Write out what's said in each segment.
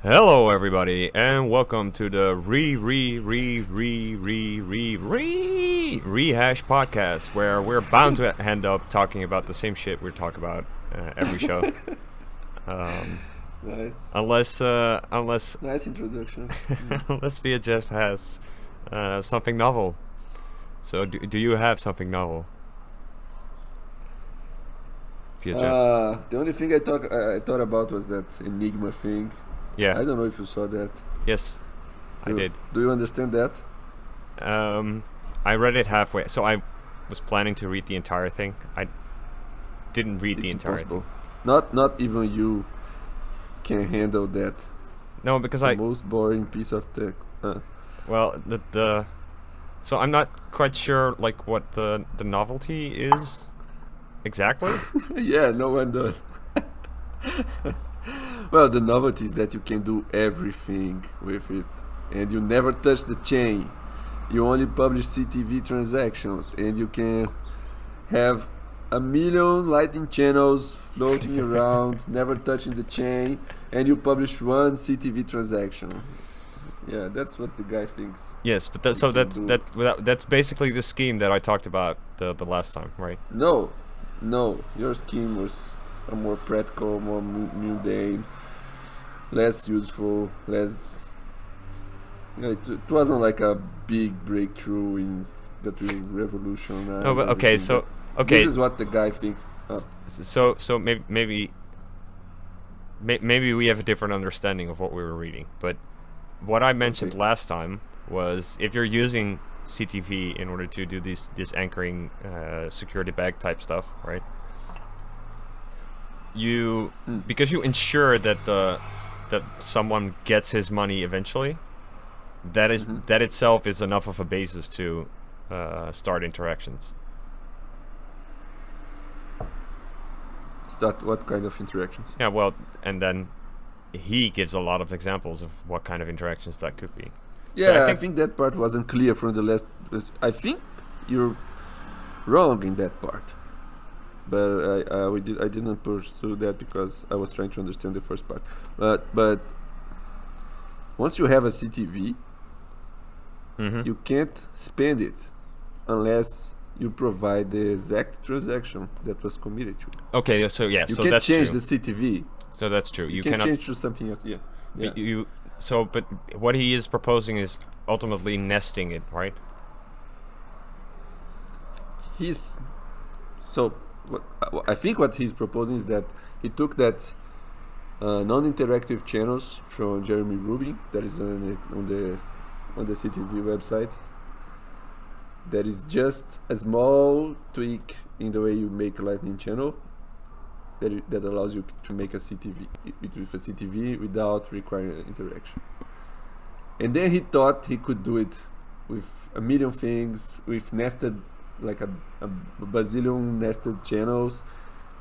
Hello, everybody, and welcome to the rehash podcast, where we're bound to end up talking about the same shit we talk about every show, Nice. unless Nice introduction. unless fiatjaf has something novel. So, do you have something novel, fiatjaf? The only thing I thought about was that Enigma thing. Yeah. I don't know if you saw that. Yes, I did. Do you understand that? I read it halfway, so I was planning to read the entire thing. I didn't read the It's entire impossible. thing. Not even you can handle that. No, because The most boring piece of text. well, so I'm not quite sure like what the novelty is exactly. Yeah, no one does. Well, the novelty is that you can do everything with it, and you never touch the chain. You only publish CTV transactions, and you can have a million Lightning channels floating around, never touching the chain, and you publish one CTV transaction. Yeah, that's what the guy thinks. Yes, but You can do. that's basically the scheme that I talked about the last time, right? No, your scheme was a more practical, more mundane, less useful, less. It wasn't like a big breakthrough in that will revolutionize. No, but okay, everything, so but okay, this is what the guy thinks. so maybe we have a different understanding of what we were reading, but what I mentioned Okay. last time was if you're using CTV in order to do this anchoring security bag type stuff, right? You Mm. because you ensure that that someone gets his money eventually. Mhm. That itself is enough of a basis to start interactions. Start what kind of interactions? Yeah, well, and then he gives a lot of examples of what kind of interactions that could be. Yeah, I think- think that part wasn't clear from the last. I think you're wrong in that part, but I didn't pursue that because I was trying to understand the first part. But once you have a CTV, Mhm. you can't spend it unless you provide the exact transaction that was committed to. Okay, so yeah, You so can't that's change true. the CTV. So that's true. You You can cannot change to something else. Yeah. Yeah. but what he is proposing is ultimately nesting it, right? He's so. I think what he's proposing is that he took that non-interactive channels from Jeremy Rubin that is on the CTV website. That is just a small tweak in the way you make a Lightning channel that allows you to make a CTV with a CTV without requiring interaction. And then he thought he could do it with a million things, with nested, like a bazillion nested channels.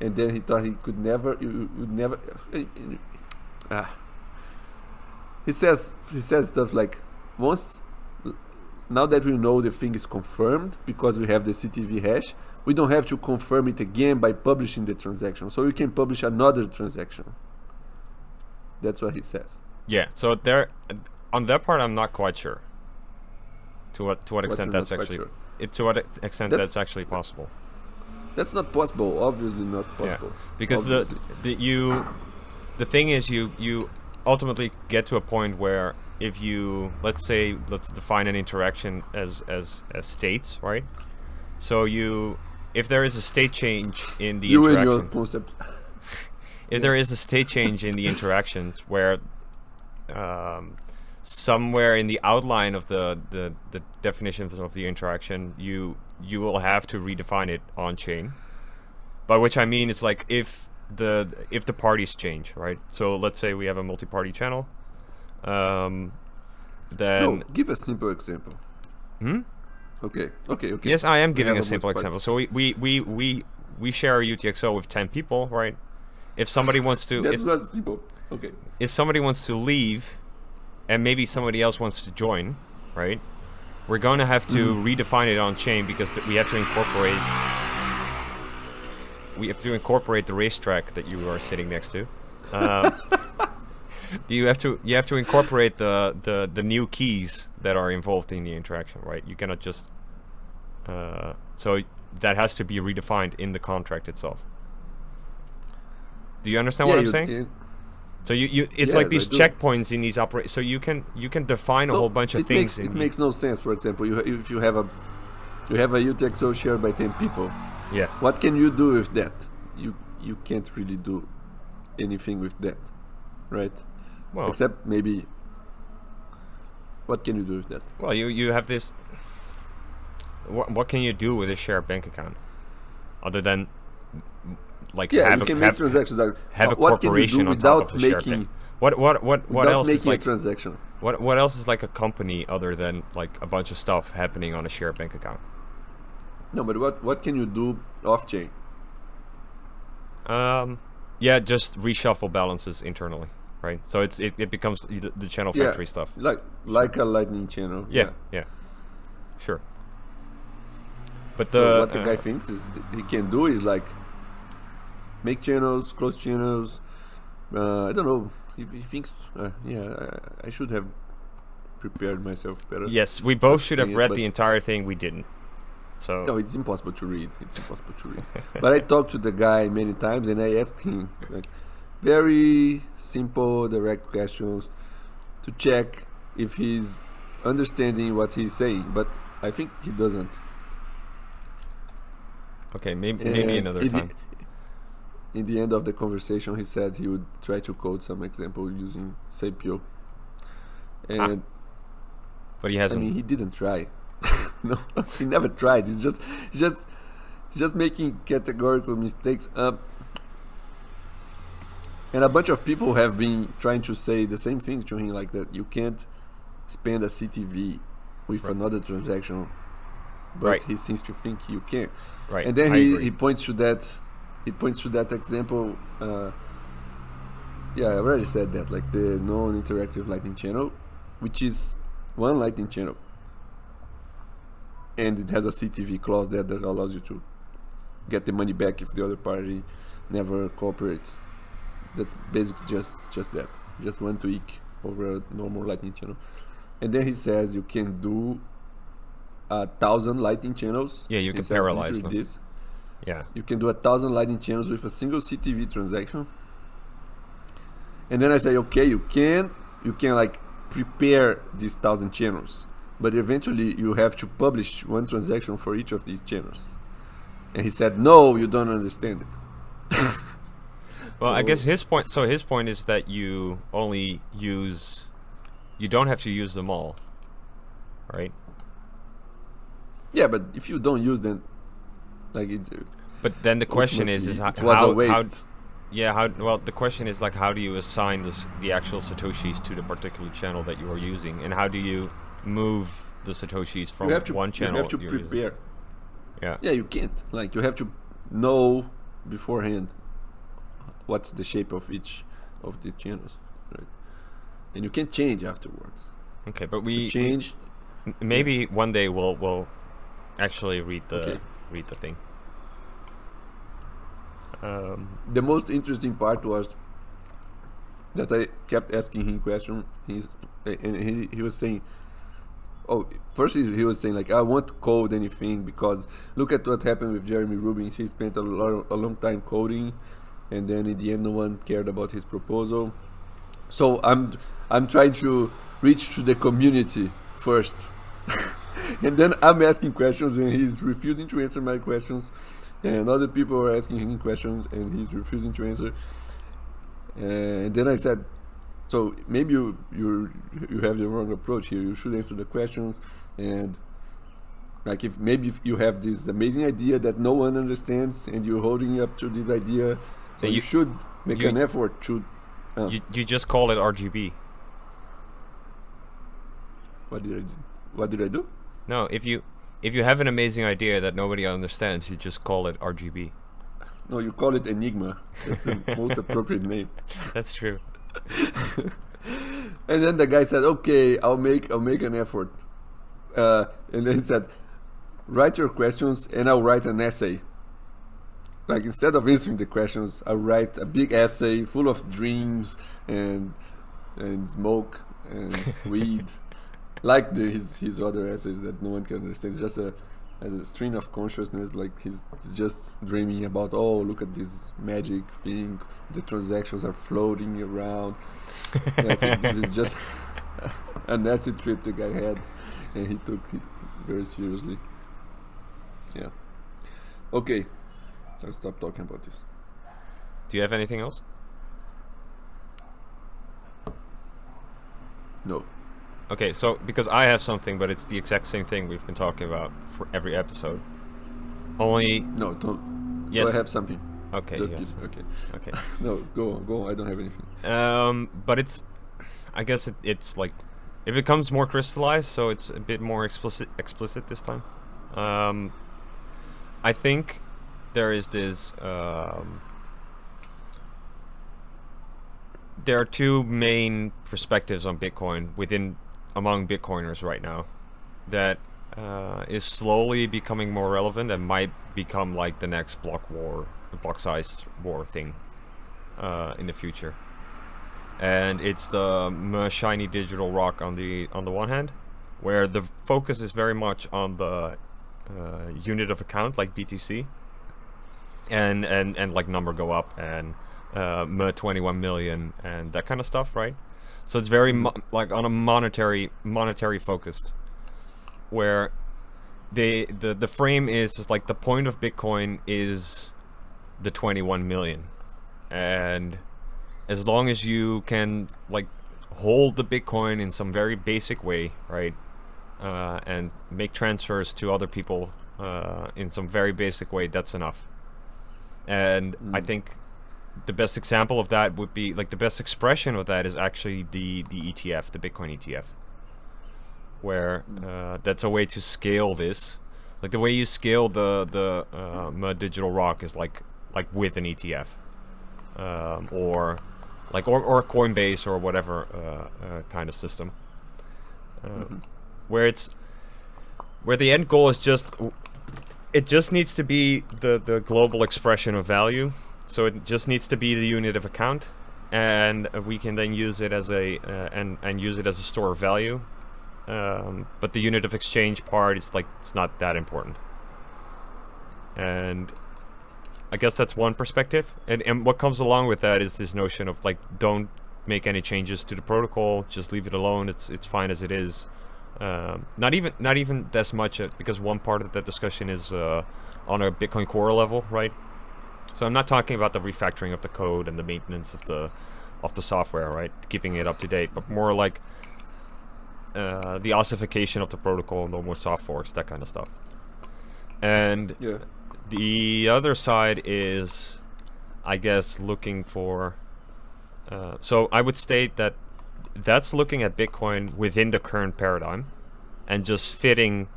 And then he thought he could never, you would never. Ah. He says stuff like, once, now that we know the thing is confirmed because we have the CTV hash, we don't have to confirm it again by publishing the transaction. So we can publish another transaction. That's what he says. Yeah. So there, on that part, I'm not quite sure. To what What extent you're that's not quite actually sure. to what extent That's- that's actually possible. That's not possible. Obviously not Yeah, possible. because Obviously. the thing is you ultimately get to a point where if you let's define an interaction as states, right? So if there is a state change in the You and your interaction, concept. if there is a state change in the interactions where somewhere in the outline of the definitions of the interaction you will have to redefine it on chain, by which I mean it's like if the parties change, right? So let's say we have a multi-party channel, then No, give a simple example. hmm? Okay. Yes, I am We giving have a a simple multi-party. example. So we share a UTXO with 10 people, right? If somebody wants to That's not simple. Okay. if somebody wants to leave and maybe somebody else wants to join, right? We're going to have to redefine it on chain because we have to incorporate the racetrack that you are sitting next to. You have to incorporate the new keys that are involved in the interaction, right? You cannot just so that has to be redefined in the contract itself. Do you understand what I'm saying? So it's Yes, like these I do. checkpoints in these so you can define a whole bunch of things. It makes no sense. For example, if you have a UTXO shared by 10 people, yeah. what can you do with that? You can't really do anything with that, right? Well, Except maybe, what can you do with that? well, you have this. What can you do with a shared bank account, other than like Yeah, have you a, can have, make transactions. Like, have a what can you do corporation on top of without a shared making bank? What without else is making like a transaction? what else is like a company other than like a bunch of stuff happening on a shared bank account? No, but what can you do off chain? Yeah, just reshuffle balances internally, right? So it becomes the channel Yeah, factory stuff. like a lightning channel. Yeah, sure. But So what the guy thinks is he can do is like make channels, close channels. I don't know. He thinks, I should have prepared myself better. yes, we both should have Yeah, read but- the entire thing. We didn't. So No, it's impossible to read. But I talked to the guy many times and I asked him like very simple, direct questions to check if he's understanding what he's saying. But I think he doesn't. okay, maybe And another time. In the end of the conversation, he said he would try to code some example using Sapio. And But he I hasn't. mean, he didn't try. No, he never tried. He's just making categorical mistakes. And a bunch of people have been trying to say the same thing to him, like that you can't spend a CTV with Right. another transaction, but Right. he seems to think you can. Right. And then I agree. he points to that. He points to that example. Yeah, I already said that, like the non-interactive Lightning channel, which is one Lightning channel, and it has a CTV clause there that allows you to get the money back if the other party never cooperates. That's basically just that, just one tweak over a normal Lightning channel. And then he says you can do 1,000 Lightning channels. Yeah, you can instead of parallelize literally them. this. Yeah. You can do 1,000 Lightning channels with a single CTV transaction. And then I say, okay, you can like prepare these 1,000 channels, but eventually you have to publish one transaction for each of these channels. And he said, no, you don't understand it. Well, I So- guess his point. So his point is that you only use. You don't have to use them all, right? Yeah, but if you don't use them, like it's But then the question is ultimately, how, it was a how waste. yeah how well the question is like how do you assign the actual satoshis to the particular channel that you are using, and how do you move the satoshis from you have to, one channel? You have to you're using? prepare. Yeah. Yeah, you can't. Like you have to know beforehand what's the shape of each of the channels, right? And you can't change afterwards. Okay, but To change. maybe one day we'll actually read the Okay. thing. The most interesting part was that I kept asking him questions. He was saying, oh, first he was saying like, I won't code anything because look at what happened with Jeremy Rubin. He spent a long time coding, and then in the end no one cared about his proposal. So I'm trying to reach to the community first. And then I'm asking questions and he's refusing to answer my questions, and other people are asking him questions and he's refusing to answer. And then I said, so maybe you have the wrong approach here. You should answer the questions, and like if you have this amazing idea that no one understands and you're holding up to this idea, so And you should make you- an effort to You just call it RGB. What did I do? No, if you have an amazing idea that nobody understands, you just call it RGB. No, you call it Enigma. That's the most appropriate name. That's true. And then the guy said, "Okay, I'll make an effort." And then he said, "Write your questions, and I'll write an essay." Like instead of answering the questions, I'll write a big essay full of dreams and and smoke and weed, like his other essays that no one can understand. It's just as a stream of consciousness, like he's just dreaming about, oh, look at this magic thing, the transactions are floating around. And I think this is just an acid trip the guy had, and he took it very seriously. Yeah. Okay, I'll stop talking about this. Do you have anything else? No. Okay, so because I have something, but it's the exact same thing we've been talking about for every episode. Only No, don't. yes. So I have something. Okay. Just yes. give. Okay. Okay. No, go on. I don't have anything. But it's, I guess it's like, it becomes more crystallized, so it's a bit more explicit this time. I think there is this. There are two main perspectives on Bitcoin among Bitcoiners right now, that is slowly becoming more relevant and might become like the next block size war thing in the future. And it's the shiny digital rock on the one hand, where the focus is very much on the unit of account, like BTC, and like number go up and 21 million and that kind of stuff, right? So it's very like on a monetary focused, where the frame is like the point of Bitcoin is the 21 million, and as long as you can like hold the Bitcoin in some very basic way, right, and make transfers to other people in some very basic way, that's enough. And I think the best example of that would be, like, the best expression of that is actually the ETF, the Bitcoin ETF, where that's a way to scale this. Like the way you scale the digital rock is like with an ETF, or Coinbase or whatever kind of system, where the end goal is it just needs to be the global expression of value. So it just needs to be the unit of account, and we can then use it as and use it as a store of value. But the unit of exchange part is like, it's not that important. And I guess that's one perspective. And what comes along with that is this notion of like, don't make any changes to the protocol, just leave it alone. It's fine as it is. Not even this much, because one part of that discussion is on a Bitcoin Core level, right? So I'm not talking about the refactoring of the code and the maintenance of the software, right? Keeping it up to date, but more like the ossification of the protocol, no more soft forks, that kind of stuff. And the other side is, I guess, looking for. So I would state that that's looking at Bitcoin within the current paradigm, and just fitting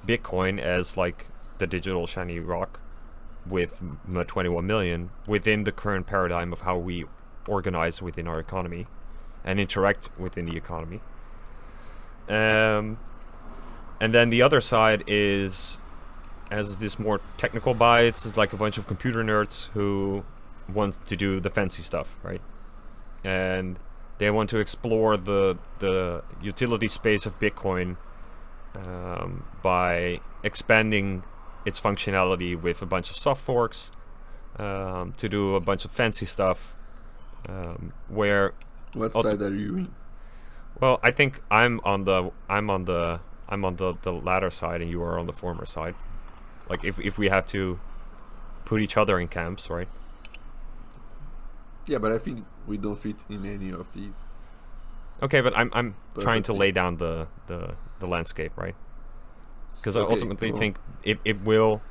Bitcoin as like the digital shiny rock with 21 million within the current paradigm of how we organize within our economy and interact within the economy. And then the other side is, as this more technical bias, is like a bunch of computer nerds who want to do the fancy stuff, right? And they want to explore the utility space of Bitcoin by expanding its functionality with a bunch of soft forks, to do a bunch of fancy stuff. Where what side are you in? Well, I think I'm on the latter side, and you are on the former side. Like if we have to put each other in camps, right? Yeah, but I think we don't fit in any of these. Okay, but I'm trying to lay down the landscape, right? Because I ultimately think it will,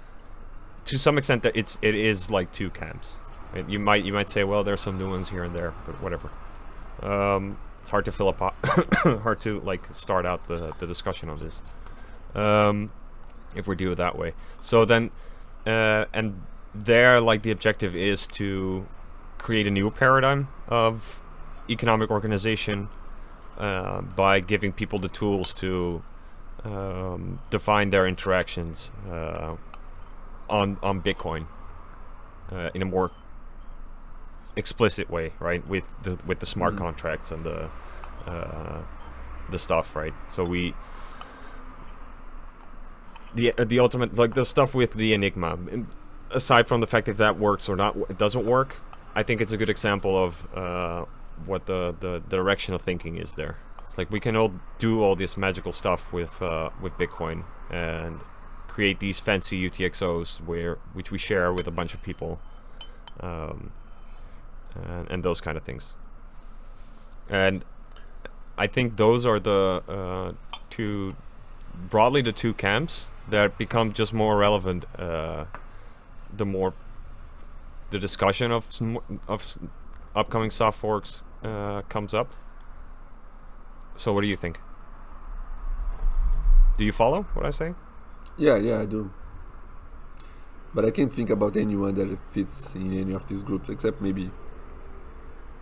to some extent, that it is like two camps. Right? You might say, well, there's some new ones here and there, but whatever. It's hard to fill up, hard to like start out the discussion on this, if we do it that way. So then, and there, like, the objective is to create a new paradigm of economic organization by giving people the tools to define their interactions on Bitcoin in a more explicit way, right? With the smart contracts and the stuff, right? So the ultimate, like the stuff with the Enigma, aside from the fact if that works or not, it doesn't work, I think it's a good example of what the direction of thinking is there. It's like we can all do all this magical stuff with Bitcoin and create these fancy UTXOs which we share with a bunch of people, and those kind of things. And I think those are the two camps that become just more relevant the more the discussion of upcoming soft forks comes up. So what do you think? Do you follow what I'm saying? Yeah, I do. But I can't think about anyone that fits in any of these groups, except maybe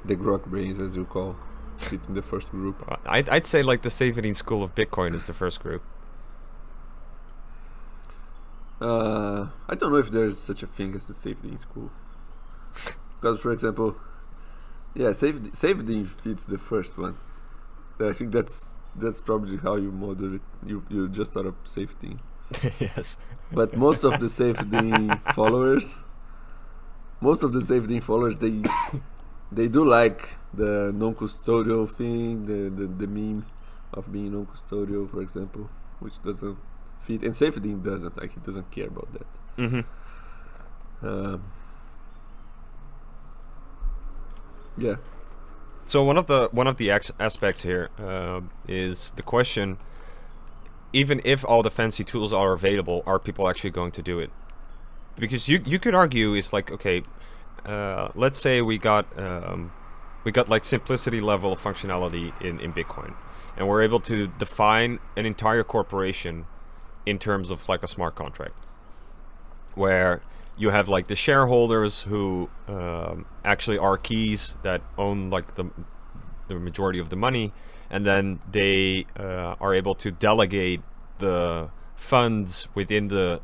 the Grok brains, as you call, fit in the first group. I'd say like the Safety School of Bitcoin is the first group. I don't know if there's such a thing as the safety school. Because, for example, yeah, safety fits the first one. I think that's probably how you model it. You just thought of safety. Yes. But most of the safety followers, they do like the non-custodial thing, the meme of being non-custodial, for example, which doesn't fit, and safety doesn't, like, he doesn't care about that. Yeah. So one of the aspects here is the question: even if all the fancy tools are available, are people actually going to do it? Because you could argue it's like, okay, let's say we got like simplicity level of functionality in Bitcoin, and we're able to define an entire corporation in terms of like a smart contract, where you have like the shareholders who actually are keys that own like the majority of the money, and then they are able to delegate the funds within the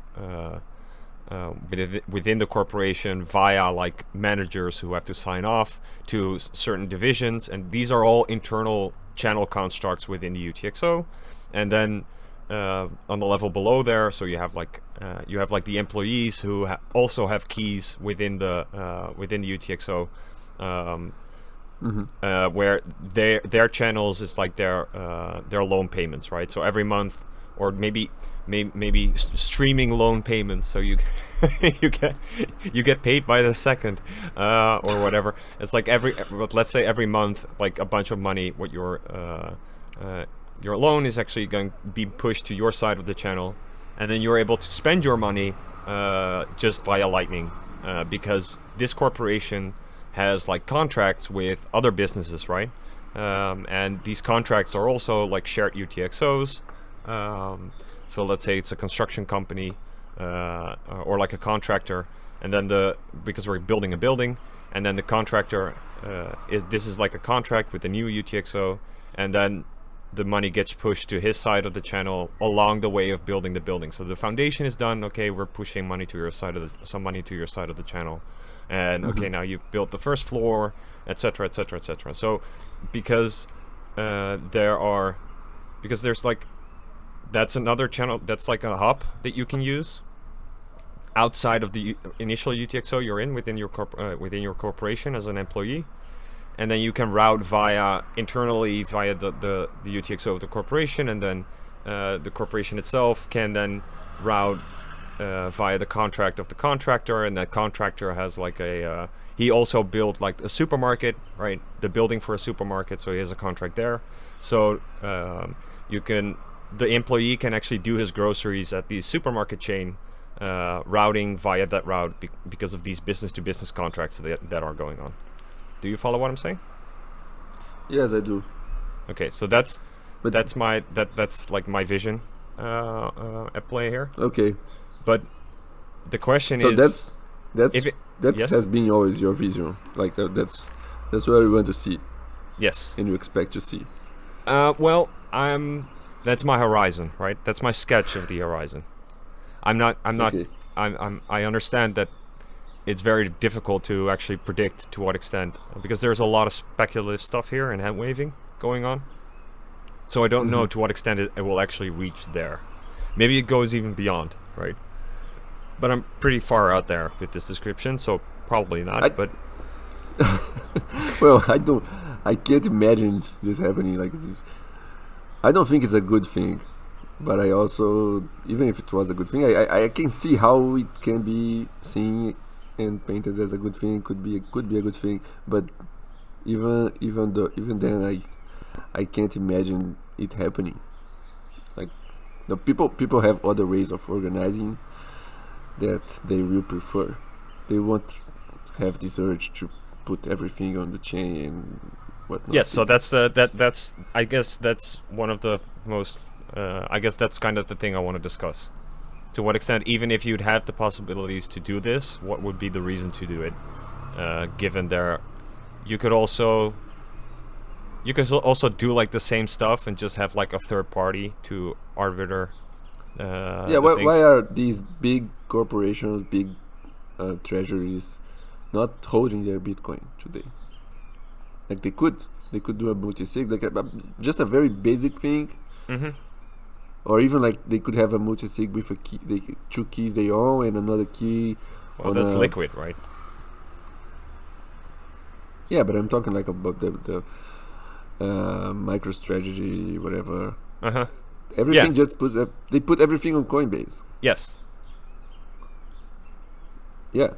corporation via like managers who have to sign off to certain divisions, and these are all internal channel constructs within the UTXO. And then on the level below there, so you have like the employees who also have keys within the UTXO, where their channels is like their loan payments, right? So every month, or maybe streaming loan payments, so you you get paid by the second, or whatever. It's like let's say every month, like a bunch of money, what your loan is actually going to be pushed to your side of the channel, and then you're able to spend your money just via Lightning, because this corporation has like contracts with other businesses, right? And these contracts are also like shared UTXOs. So let's say it's a construction company or like a contractor, and then because we're building a building, and then the contractor is like a contract with the new UTXO, and then the money gets pushed to his side of the channel along the way of building the building. So the foundation is done. Okay, we're pushing money to your side some money to your side of the channel, and okay, now you've built the first floor, etc., etc., etc. So because there's like, that's another channel, that's like a hub that you can use outside of the initial UTXO you're in within your corporation as an employee. And then you can route internally via the UTXO of the corporation, and then the corporation itself can then route via the contract of the contractor, and that contractor has like he also built like a supermarket, right? The building for a supermarket, so he has a contract there. So the employee can actually do his groceries at the supermarket chain, routing via that route because of these business-to-business contracts that are going on. Do you follow what I'm saying? Yes, I do. Okay, so that's like my vision at play here. Okay. But the question is. So that yes? has been always your vision. Like that's where you want to see. Yes. And you expect to see. Well, that's my horizon, right? That's my sketch of the horizon. I'm not. Okay. I understand that it's very difficult to actually predict to what extent, because there's a lot of speculative stuff here and hand waving. going on. So I don't know to what extent it will actually reach there. Maybe it goes even beyond, right? But I'm pretty far out there with this description, so probably not. But well, I can't imagine this happening. Like, I don't think it's a good thing, but I also, even if it was a good thing, I can see how it can be seen and painted as a good thing. Could be a good thing, but even then, I can't imagine it happening. Like, the people have other ways of organizing that they will prefer. They won't have this urge to put everything on the chain and whatnot. yes, so that's I guess that's one of the most. I guess that's kind of the thing I want to discuss. To what extent, even if you'd have the possibilities to do this, what would be the reason to do it? Given you could also do like the same stuff and just have like a third party to arbiter. Why are these big corporations, big treasuries, not holding their Bitcoin today? Like, they could do a multi-sig, like just a very basic thing. Mm-hmm. Or even like they could have a multi-sig with a key, two keys they own and another key. Well, that's liquid, right? Yeah, but I'm talking like about the MicroStrategy, whatever. Uh-huh. Everything Yes. just they put everything on Coinbase. Yes. Yeah.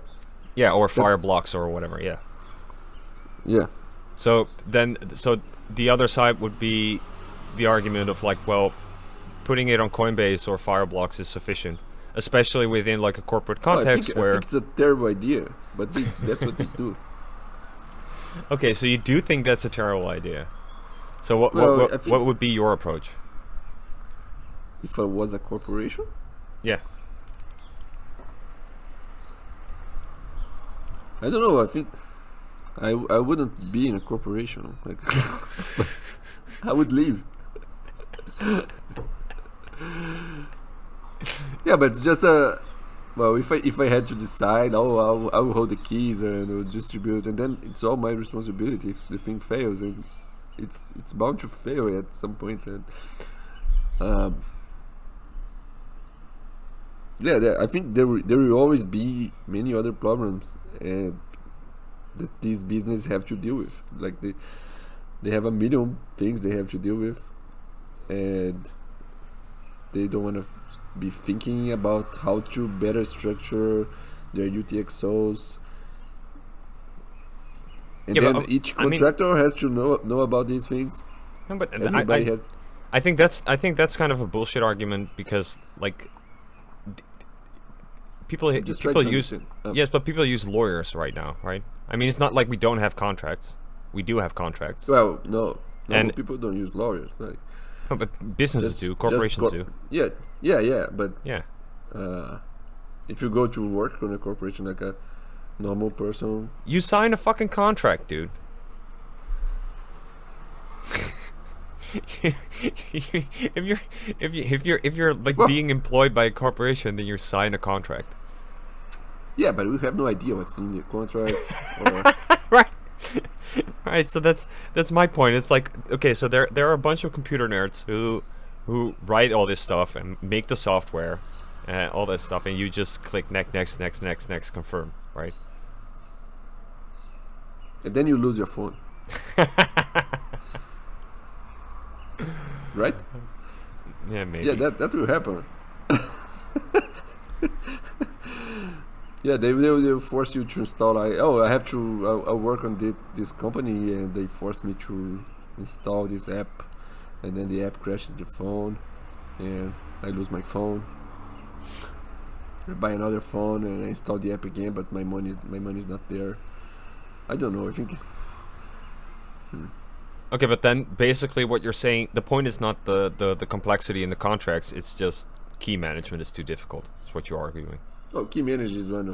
Yeah, or Fireblocks or whatever. Yeah. Yeah. So the other side would be the argument of like, well, putting it on Coinbase or Fireblocks is sufficient, especially within like a corporate context I where. think it's a terrible idea, but that's what they do. Okay, so you do think that's a terrible idea. So what would be your approach? If I was a corporation? Yeah. I don't know. I think I wouldn't be in a corporation. Like, I would leave. Yeah, but it's just well, if I had to decide, I will hold the keys and I'll distribute, and then it's all my responsibility if the thing fails, and it's bound to fail at some point. And I think there will always be many other problems that these businesses have to deal with. Like, they have a million things they have to deal with, and they don't want to be thinking about how to better structure their UTXOs. And Yeah, then but, each I mean- contractor has to know about these things. No, but Everybody has. I think that's kind of a bullshit argument because like people Just try people to use understand. yes, but people use lawyers right now, right? I mean, it's not like we don't have contracts. We do have contracts. Well, no, And- people don't use lawyers. Like, No, but businesses do, corporations do. Yeah, but Yeah. if you go to work on a corporation like a normal person, You sign a fucking contract, dude. if you're like Well- being employed by a corporation, then you sign a contract. yeah, but we have no idea what's in the contract. Or, Right. Right, so that's my point. It's like, okay, so there are a bunch of computer nerds who write all this stuff and make the software and all that stuff, and you just click next, confirm, right? and then you lose your phone, right? Yeah, maybe. Yeah, that will happen. Yeah, they will force you to install. I'll work on this company, and they force me to install this app, and then the app crashes the phone, and I lose my phone. I buy another phone and I install the app again, but my money's not there. I don't know. I think. Okay, but then basically what you're saying, the point is not the complexity in the contracts, it's just key management is too difficult. That's what you're arguing. Oh, key management is one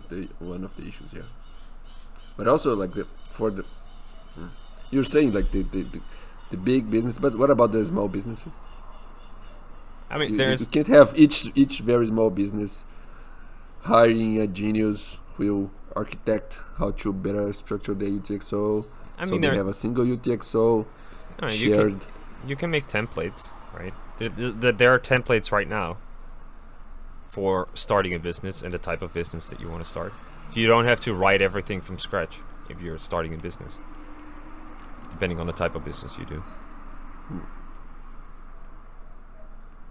of the issues, yeah. But also like you're saying like the big business, but what about the small businesses? I mean, You can't have each very small business hiring a genius who will architect how to better structure the UTXO. I So mean, they there- have a single UTXO. You can shared. make templates, right? There are templates right now for starting a business and the type of business that you want to start. You don't have to write everything from scratch if you're starting a business, depending on the type of business you do.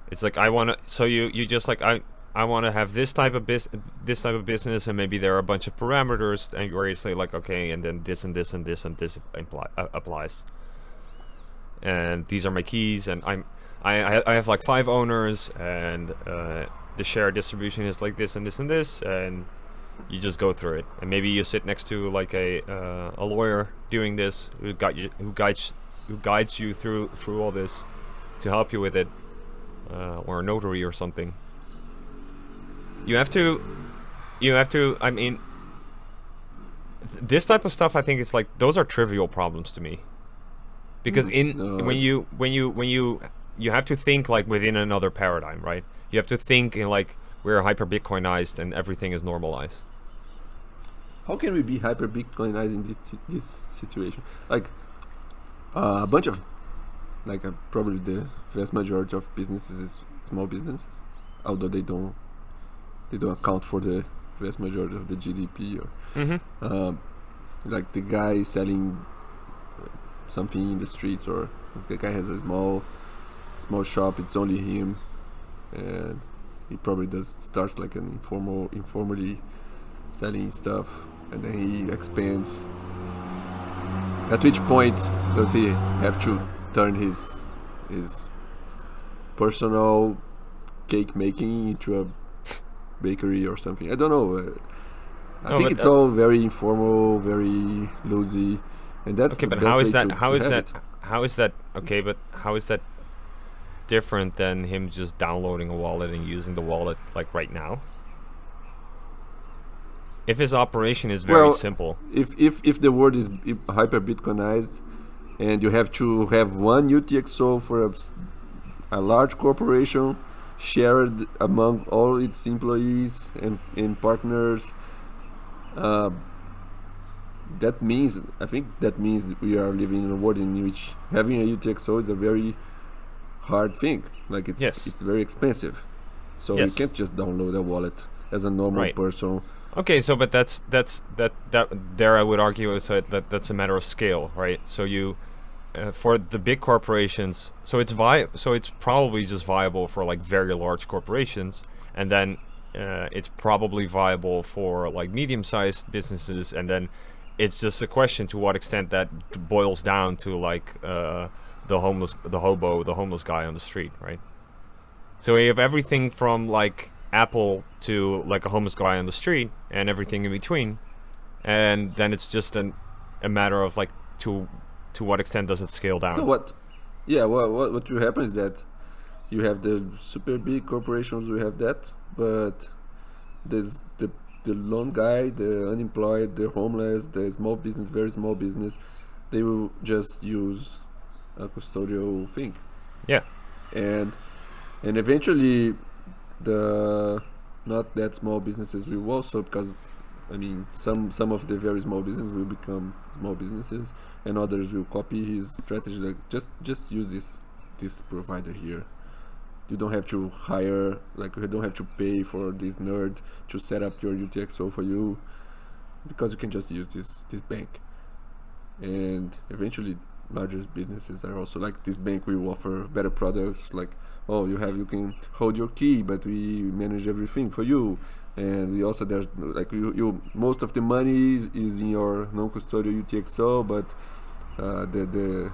It's like I want to. So you just like I want to have this type of business, and maybe there are a bunch of parameters, and where you say like, okay, and then this and this and this and this applies, and these are my keys, and I have like 5 owners, and the share distribution is like this and this and this, and you just go through it, and maybe you sit next to like a lawyer doing this who guides you through all this to help you with it, or a notary or something. You have to. I mean, this type of stuff, I think it's like those are trivial problems to me, because when you have to think like within another paradigm, right? You have to think in like we're hyper Bitcoinized and everything is normalized. How can we be hyper Bitcoinized in this situation? Like a bunch of probably the vast majority of businesses is small businesses, although they don't account for the vast majority of the GDP. Or like the guy selling something in the streets, or the guy has a small shop. It's only him, and he probably starts like an informally selling stuff, and then he expands. At which point does he have to turn his personal cake making into a bakery or something? I don't know. I think it's all very informal, very loosey, and that's okay. The But best how is way that? to How is have that? it. How is that? Okay, but how is that different than him just downloading a wallet and using the wallet like right now? If his operation is very simple. If the world is hyper Bitcoinized, and you have to have one UTXO for a large corporation shared among all its employees and partners, that means that we are living in a world in which having a UTXO is a very hard thing. Like it's very expensive, so you can't just download a wallet as a normal person. Okay, so but that there I would argue so that's a matter of scale, right? So you for the big corporations, so it's probably just viable for like very large corporations, and then it's probably viable for like medium-sized businesses, and then it's just a question to what extent that boils down to like the homeless guy on the street, right? So you have everything from like Apple to like a homeless guy on the street and everything in between, and then it's just a matter of like to what extent does it scale down. So what will happen is that you have the super big corporations who have that, but there's the lone guy, the unemployed, the homeless, the small business, very small business, they will just use a custodial thing. Yeah. And eventually the not that small businesses will also, because I mean some of the very small businesses will become small businesses, and others will copy his strategy, like just use this provider here. You don't have to hire, like you don't have to pay for this nerd to set up your UTXO for you, because you can just use this bank. And eventually larger businesses are also like, this bank will offer better products, like, oh, you can hold your key, but we manage everything for you. And we also, there's like you most of the money is in your non-custodial UTXO, but the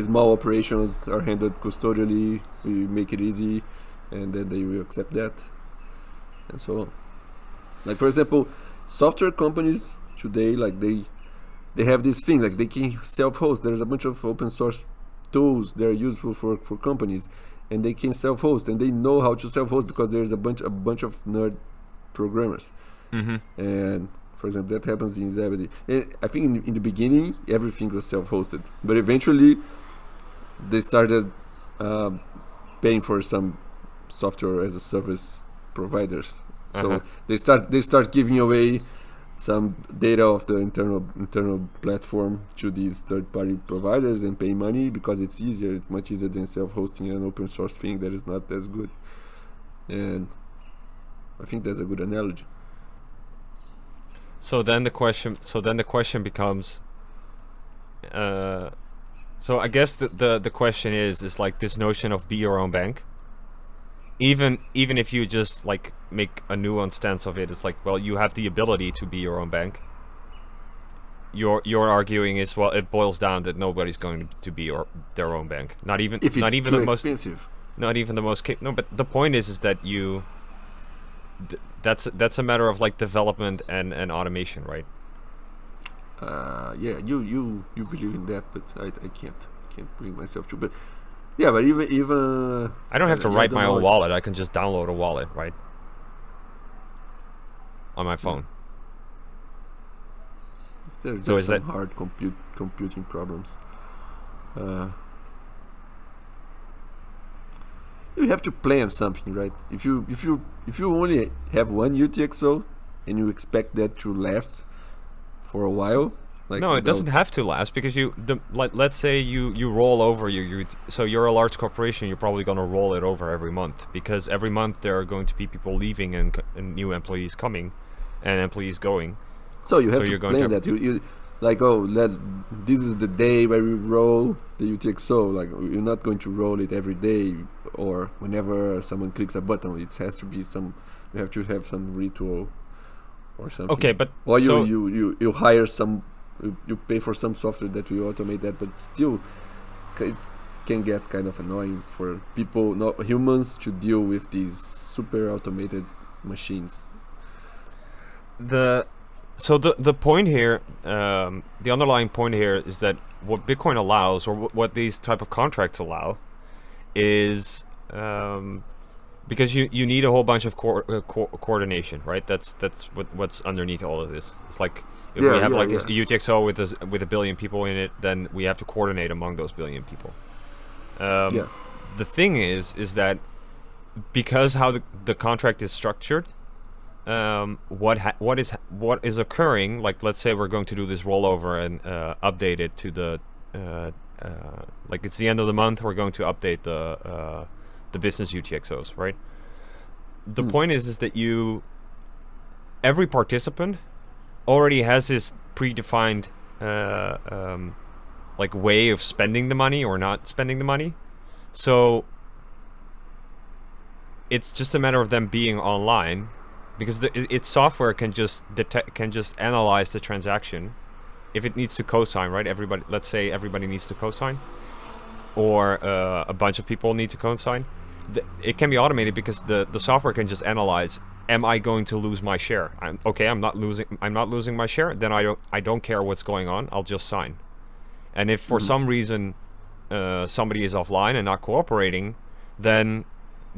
small operations are handled custodially. We make it easy, and then they will accept that, and so on. Like for example, software companies today, like they have this thing, like they can self-host. There's a bunch of open source tools that are useful for companies, and they can self-host, and they know how to self-host because there's a bunch of nerd programmers. And for example, that happens in Zebedee. And I think in the beginning everything was self-hosted, but eventually they started paying for some software as a service providers. So they start giving away some data of the internal platform to these third-party providers and pay money because it's easier. It's much easier than self-hosting an open source thing that is not as good. And I think that's a good analogy. So then the question becomes. So I guess the question is like this notion of be your own bank. Even if you just like make a nuanced stance of it, it's like, well, you have the ability to be your own bank. Your arguing is, well, it boils down that nobody's going to be their own bank. Not even If it's not even too the most expensive. not even the most no. But the point is that that's a matter of like development and automation, right? Yeah, you believe in that, but I can't bring myself to. But yeah, but even I don't have to yeah, write don't my know own if- wallet. I can just download a wallet, right? On my phone. There's So is some that- hard computing problems. You have to plan something, right? If you only have one UTXO and you expect that to last for a while, like No, it without- doesn't have to last because let's say you roll over so you're a large corporation, you're probably going to roll it over every month because every month there are going to be people leaving and new employees coming and employees going. So you have So to you're going plan to- that. You like, this is the day where we roll the UTXO. Like, you're not going to roll it every day or whenever someone clicks a button. It has to be some. You have to have some ritual or something. Okay, but or so you hire some. You pay for some software that will automate that, but still, it can get kind of annoying for people, not humans, to deal with these super automated machines. the point here, the underlying point here is that what Bitcoin allows, or what these type of contracts allow, is because you need a whole bunch of coordination, right? That's what's underneath all of this. It's like if we have a UTXO with a billion people in it, then we have to coordinate among those billion people. The thing is that because how the contract is structured, what is occurring, like let's say we're going to do this rollover and update it to the like it's the end of the month, we're going to update the business UTXOs, right? The point is that every participant already has this predefined like way of spending the money or not spending the money, so it's just a matter of them being online. Because its software can just analyze the transaction, if it needs to cosign, right? Let's say everybody needs to cosign, or a bunch of people need to cosign. It can be automated because the software can just analyze: am I going to lose my share? I'm not losing my share. Then I don't care what's going on. I'll just sign. And if for some reason somebody is offline and not cooperating, then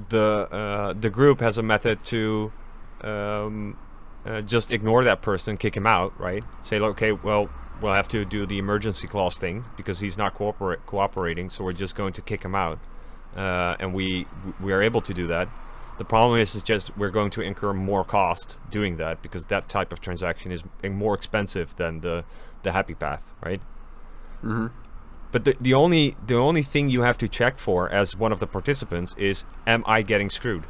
the group has a method to just ignore that person, kick him out, right? Say, okay, well, we'll have to do the emergency clause thing because he's not cooperating, so we're just going to kick him out. And we are able to do that. The problem is just we're going to incur more cost doing that because that type of transaction is more expensive than the happy path, right? Mm-hmm. But the only thing you have to check for as one of the participants is, am I getting screwed?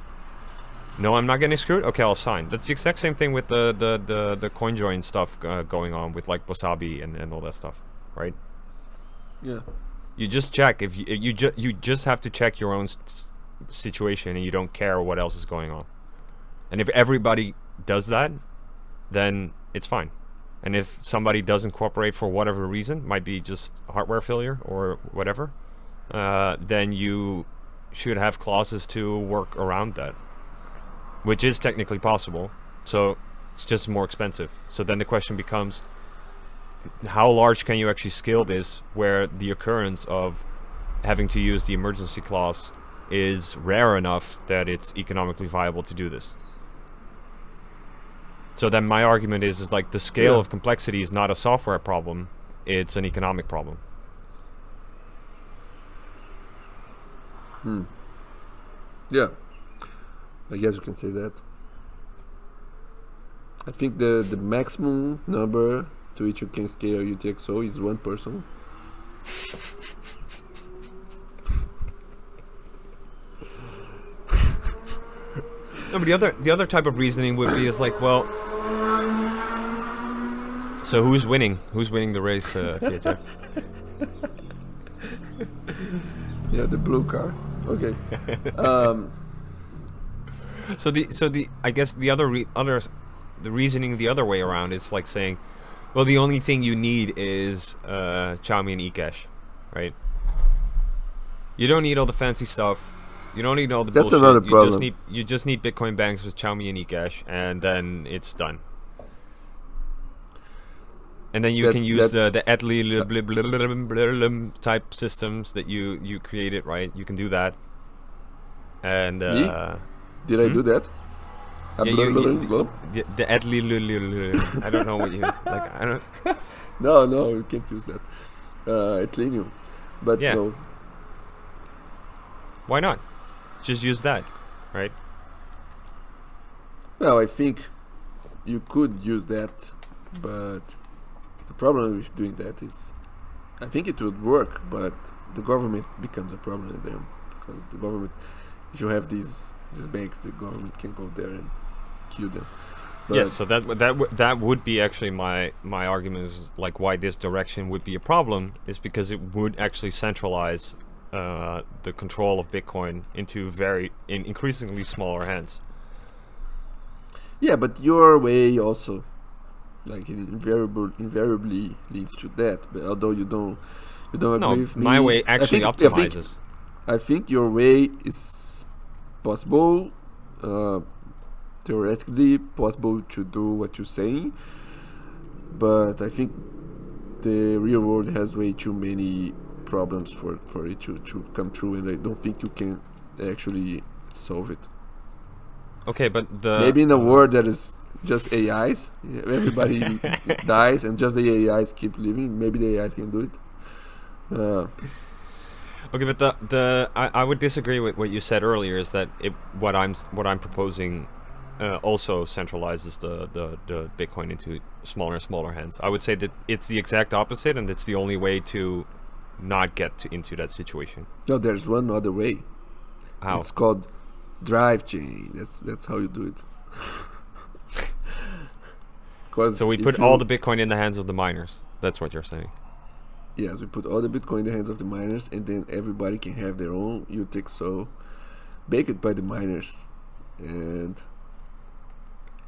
No, I'm not getting screwed? Okay, I'll sign. That's the exact same thing with the CoinJoin stuff going on with like Wasabi and all that stuff, right? Yeah. You just check. If you just have to check your own situation and you don't care what else is going on. And if everybody does that, then it's fine. And if somebody doesn't cooperate for whatever reason, might be just hardware failure or whatever, then you should have clauses to work around that. Which is technically possible, so it's just more expensive. So then the question becomes, how large can you actually scale this where the occurrence of having to use the emergency clause is rare enough that it's economically viable to do this? So then my argument is like the scale of complexity is not a software problem, it's an economic problem. Yeah. I guess you can say that. I think the maximum number to which you can scale UTXO is one person. No, but the other type of reasoning would be is like, well, so who's winning? Who's winning the race, fiatjaf? Yeah, the blue car. Okay. So the I guess the the reasoning the other way around is like saying, well, the only thing you need is Xiaomi and eCash, right? You don't need all the fancy stuff. You don't need all the That's bullshit. another problem. You just need Bitcoin banks with Xiaomi and eCash, and then it's done. And then you can use the Atli type systems that you created, right? You can do that. And Me? Did I do that? Yeah, the Atli I don't know what you like. I don't. No, you can't use that. Ethereum, but Yeah. no. Why not? Just use that, right? Well, I think you could use that, but the problem with doing that is, I think it would work, but the government becomes a problem then, because the government, if you have these banks, the government can go there and kill them. But Yes, so that would be actually my argument is like why this direction would be a problem is because it would actually centralize the control of Bitcoin into increasingly smaller hands. yeah, but your way also, like invariably leads to that. But although you don't agree No, with me, my way actually optimizes. I think your way is possible, theoretically possible to do what you're saying, but I think the real world has way too many problems for it to come true, and I don't think you can actually solve it. Okay, but Maybe in a world that is just AIs, everybody dies and just the AIs keep living, maybe the AIs can do it. Okay, but I would disagree with what you said earlier. Is that what I'm proposing also centralizes the Bitcoin into smaller and smaller hands. I would say that it's the exact opposite, and it's the only way to not get into that situation. No, there's one other way. How? It's called drive chain. That's how you do it. So we put all the Bitcoin in the hands of the miners. That's what you're saying. Yes, we put all the Bitcoin in the hands of the miners, and then everybody can have their own UTXO baked by the miners. And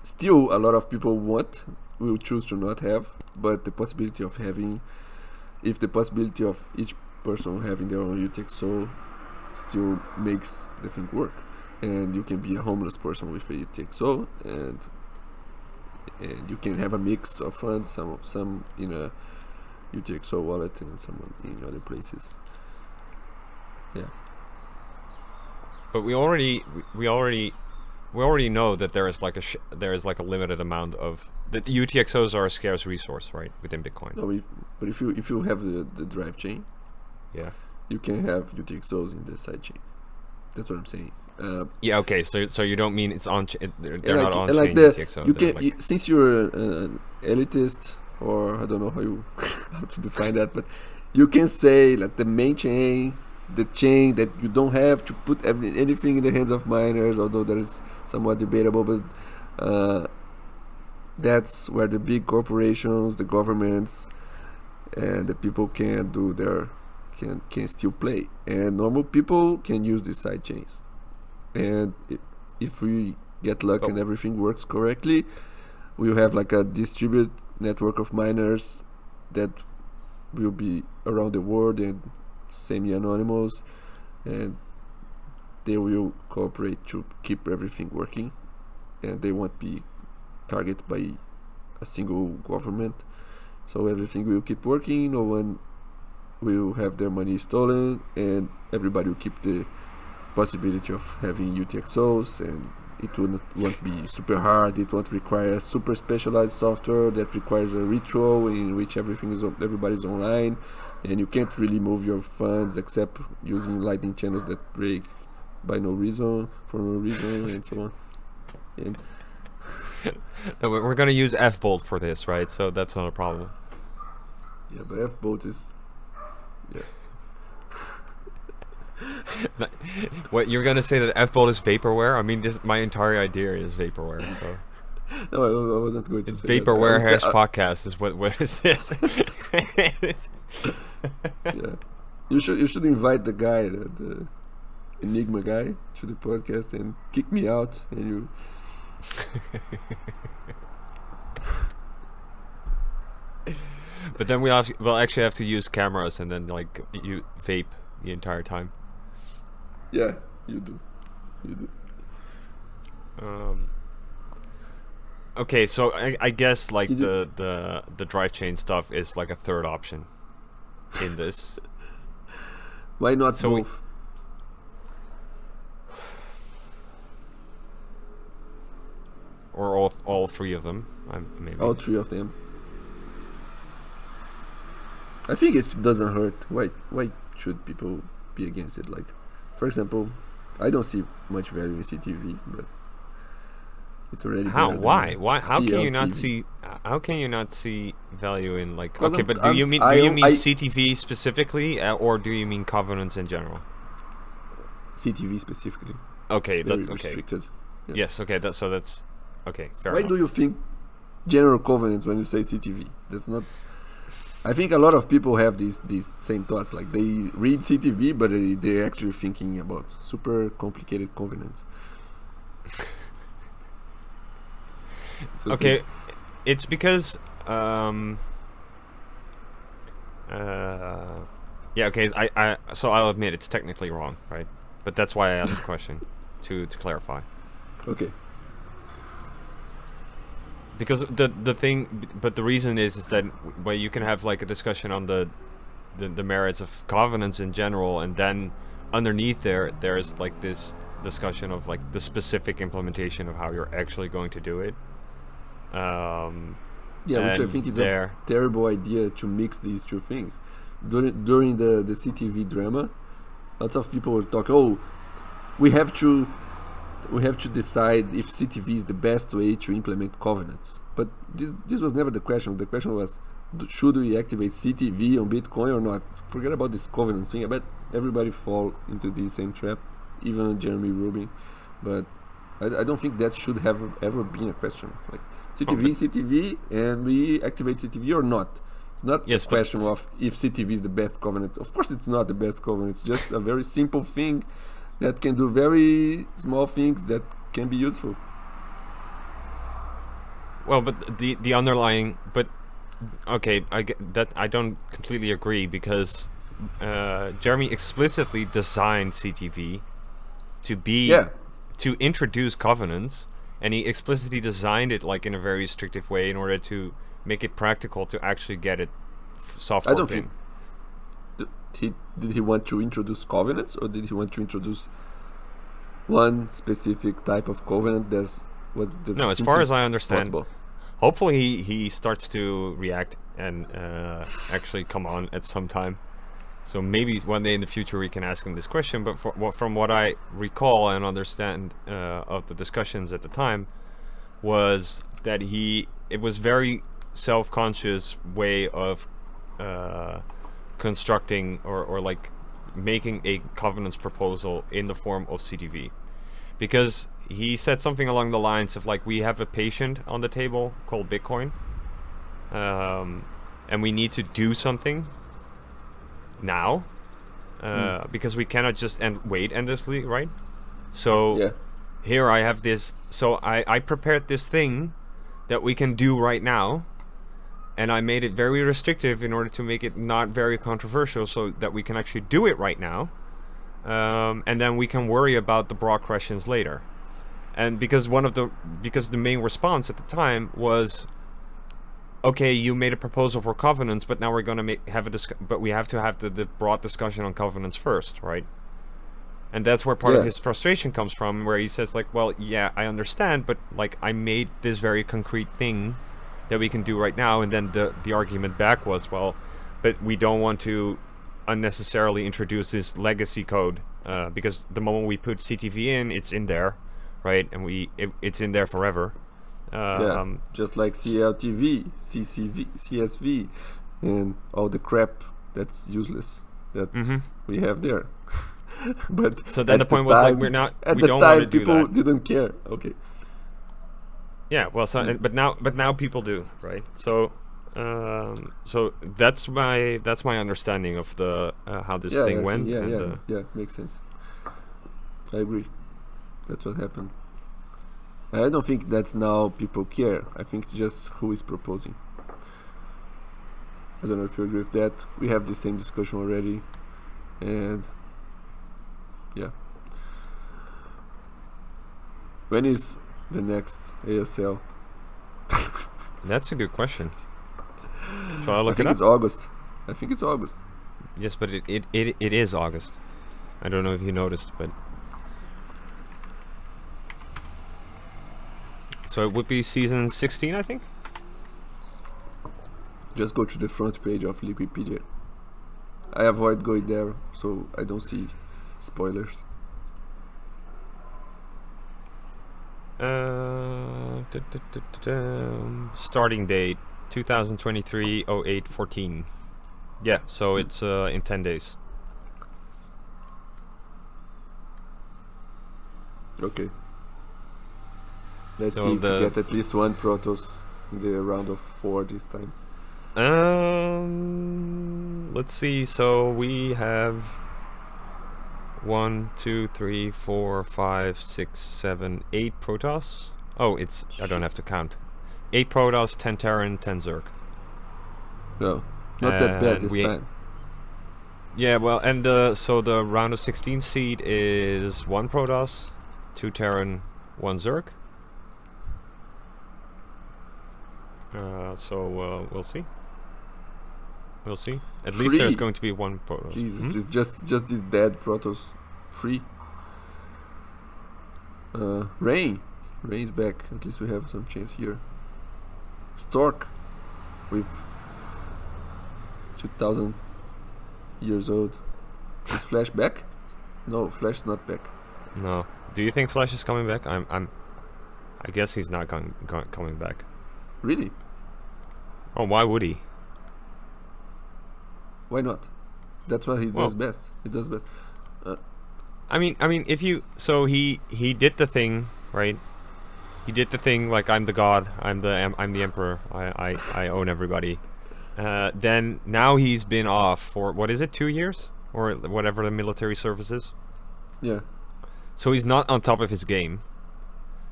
still, a lot of people will choose to not have, but the possibility of having, if the possibility of each person having their own UTXO still makes the thing work. And you can be a homeless person with a UTXO, and you can have a mix of funds, some in a UTXO wallet and some in other places. Yeah. But we already know that there is like a limited amount of that the UTXOs are a scarce resource, right, within Bitcoin. No, but if you have the drive chain, Yeah. you can have UTXOs in the side chains. That's what I'm saying. Yeah. Okay. So you don't mean it's on? They're and not on like chain UTXO. you they're can like- since you're an elitist, or I don't know how to define that, but you can say like the main chain, the chain that you don't have to put anything in the hands of miners, although that is somewhat debatable, but that's where the big corporations, the governments, and the people can still play, and normal people can use these side chains. And if we get luck and everything works correctly, we'll have like a distributed network of miners that will be around the world and semi-anonymous, and they will cooperate to keep everything working, and they won't be targeted by a single government. So everything will keep working, no one will have their money stolen, and everybody will keep the possibility of having UTXOs, and it won't be super hard. It won't require super specialized software that requires a ritual in which everybody's online, and you can't really move your funds except using lightning channels that break for no reason, and so on. And No, we're gonna use F-bolt for this, right? So that's not a problem. Yeah, but F-bolt is... Yeah. What, you're gonna say that F-bolt is vaporware? I mean, this my entire idea is vaporware. So No, I wasn't going to it's say that. vaporware hash podcast. Is what is this? Yeah, you should invite the guy, the Enigma guy, to the podcast and kick me out, and you. But then we'll actually have to use cameras and then like you vape the entire time. Yeah, you do. Okay, so I guess like the drive chain stuff is like a third option in this. Why not So both? Or all three of them, maybe. All three of them. I think it doesn't hurt. Why should people be against it? Like, for example, I don't see much value in CTV, but it's already How? better than Why? How can you not CLTV. see? How can you not see value in like? 'Cause Okay, but do you mean CTV specifically, or do you mean covenants in general? CTV specifically? Okay, Very that's okay. restricted. Yeah. Yes, okay. That's okay. Fair Why enough. do you think general covenants when you say CTV? That's not. I think a lot of people have these same thoughts. Like they read CTV, but they're actually thinking about super complicated covenants. So Okay, it's because yeah, okay, so I'll admit it's technically wrong, right? But that's why I asked the question to clarify. Okay. Because the thing, but the reason is that where you can have like a discussion on the merits of covenants in general, and then underneath there's like this discussion of like the specific implementation of how you're actually going to do it. Yeah, which I and think is there- a terrible idea to mix these two things. During the CTV drama, lots of people were talking, oh, we have to decide if CTV is the best way to implement covenants. But this was never the question. The question was, should we activate CTV on Bitcoin or not? Forget about this covenants thing. I bet everybody fall into the same trap, even Jeremy Rubin. But I don't think that should have ever been a question. Like CTV, and we activate CTV or not. It's not Yes, a but question of if CTV is the best covenant. Of course, it's not the best covenant. It's just a very simple thing that can do very small things that can be useful. Well, but the underlying, but okay, I get that. I don't completely agree because Jeremy explicitly designed CTV to be Yeah. to introduce covenants, and he explicitly designed it like in a very restrictive way in order to make it practical to actually get it soft I don't forked in. think did he want to introduce covenants, or did he want to introduce one specific type of covenant that was the No, as far as simplest I understand, possible? hopefully he starts to react and actually come on at some time. So maybe one day in the future we can ask him this question. But from what I recall and understand of the discussions at the time, was that it was very self-conscious way of constructing or like making a covenants proposal in the form of CTV, because he said something along the lines of like, we have a patient on the table called Bitcoin, and we need to do something now, because we cannot just wait endlessly, right? So Yeah. here I have this, so I prepared this thing that we can do right now, and I made it very restrictive in order to make it not very controversial, so that we can actually do it right now, and then we can worry about the broad questions later. And because the main response at the time was, okay, you made a proposal for covenants, but now we're going to but we have to have the broad discussion on covenants first, right? And that's where part of Yeah. his frustration comes from, where he says like, well, yeah, I understand, but like I made this very concrete thing that we can do right now, and then the argument back was, well, but we don't want to unnecessarily introduce this legacy code, because the moment we put CTV in, it's in there, right? And it's in there forever. Yeah, just like CLTV, CCV, CSV, and all the crap that's useless that we have there. But So then the point was like we at don't the want to time do people that. didn't care. Okay. Yeah, well, so but now people do, right? So so that's my understanding of the how this thing I see. went. Yeah, makes sense. I agree. That's what happened. I don't think that's now people care. I think it's just who is proposing. I don't know if you agree with that. We have the same discussion already, and yeah. When is the next ASL? That's a good question. Shall I look I think it up? it's August. I think it's August. Yes, but it is August. I don't know if you noticed, but so it would be season 16, I think. Just go to the front page of Wikipedia. I avoid going there so I don't see spoilers. Starting date 2023/08/14. Yeah, so it's in 10 days. Okay. Let's So see if we get at least one Protoss in the round of 4 this time. Let's see. So we have 1, 2, 3, 4, 5, 6, 7, 8 Protoss. Oh, it's I don't have to count. 8 Protoss, 10 Terran, 10 Zerg. No, not that bad And this time. Yeah, well, and so the round of 16 seed is 1 Protoss, 2 Terran, 1 Zerg. So we'll see. We'll see. At least there's going to be 1 Protoss. Jesus, it's just these dead Protoss. Free. Rain's back. At least we have some chance here. Stork with 2000 years old. Is Flash back? No, Flash's not back. No. Do you think Flash is coming back? I guess he's not coming back. Really? Oh, why would he? Why not? That's what he does best. He does best. I mean, if you he did the thing, right? He did the thing like I'm the god, I'm the emperor, I own everybody. Then now he's been off for what is it, 2 years or whatever the military service is. Yeah. So he's not on top of his game.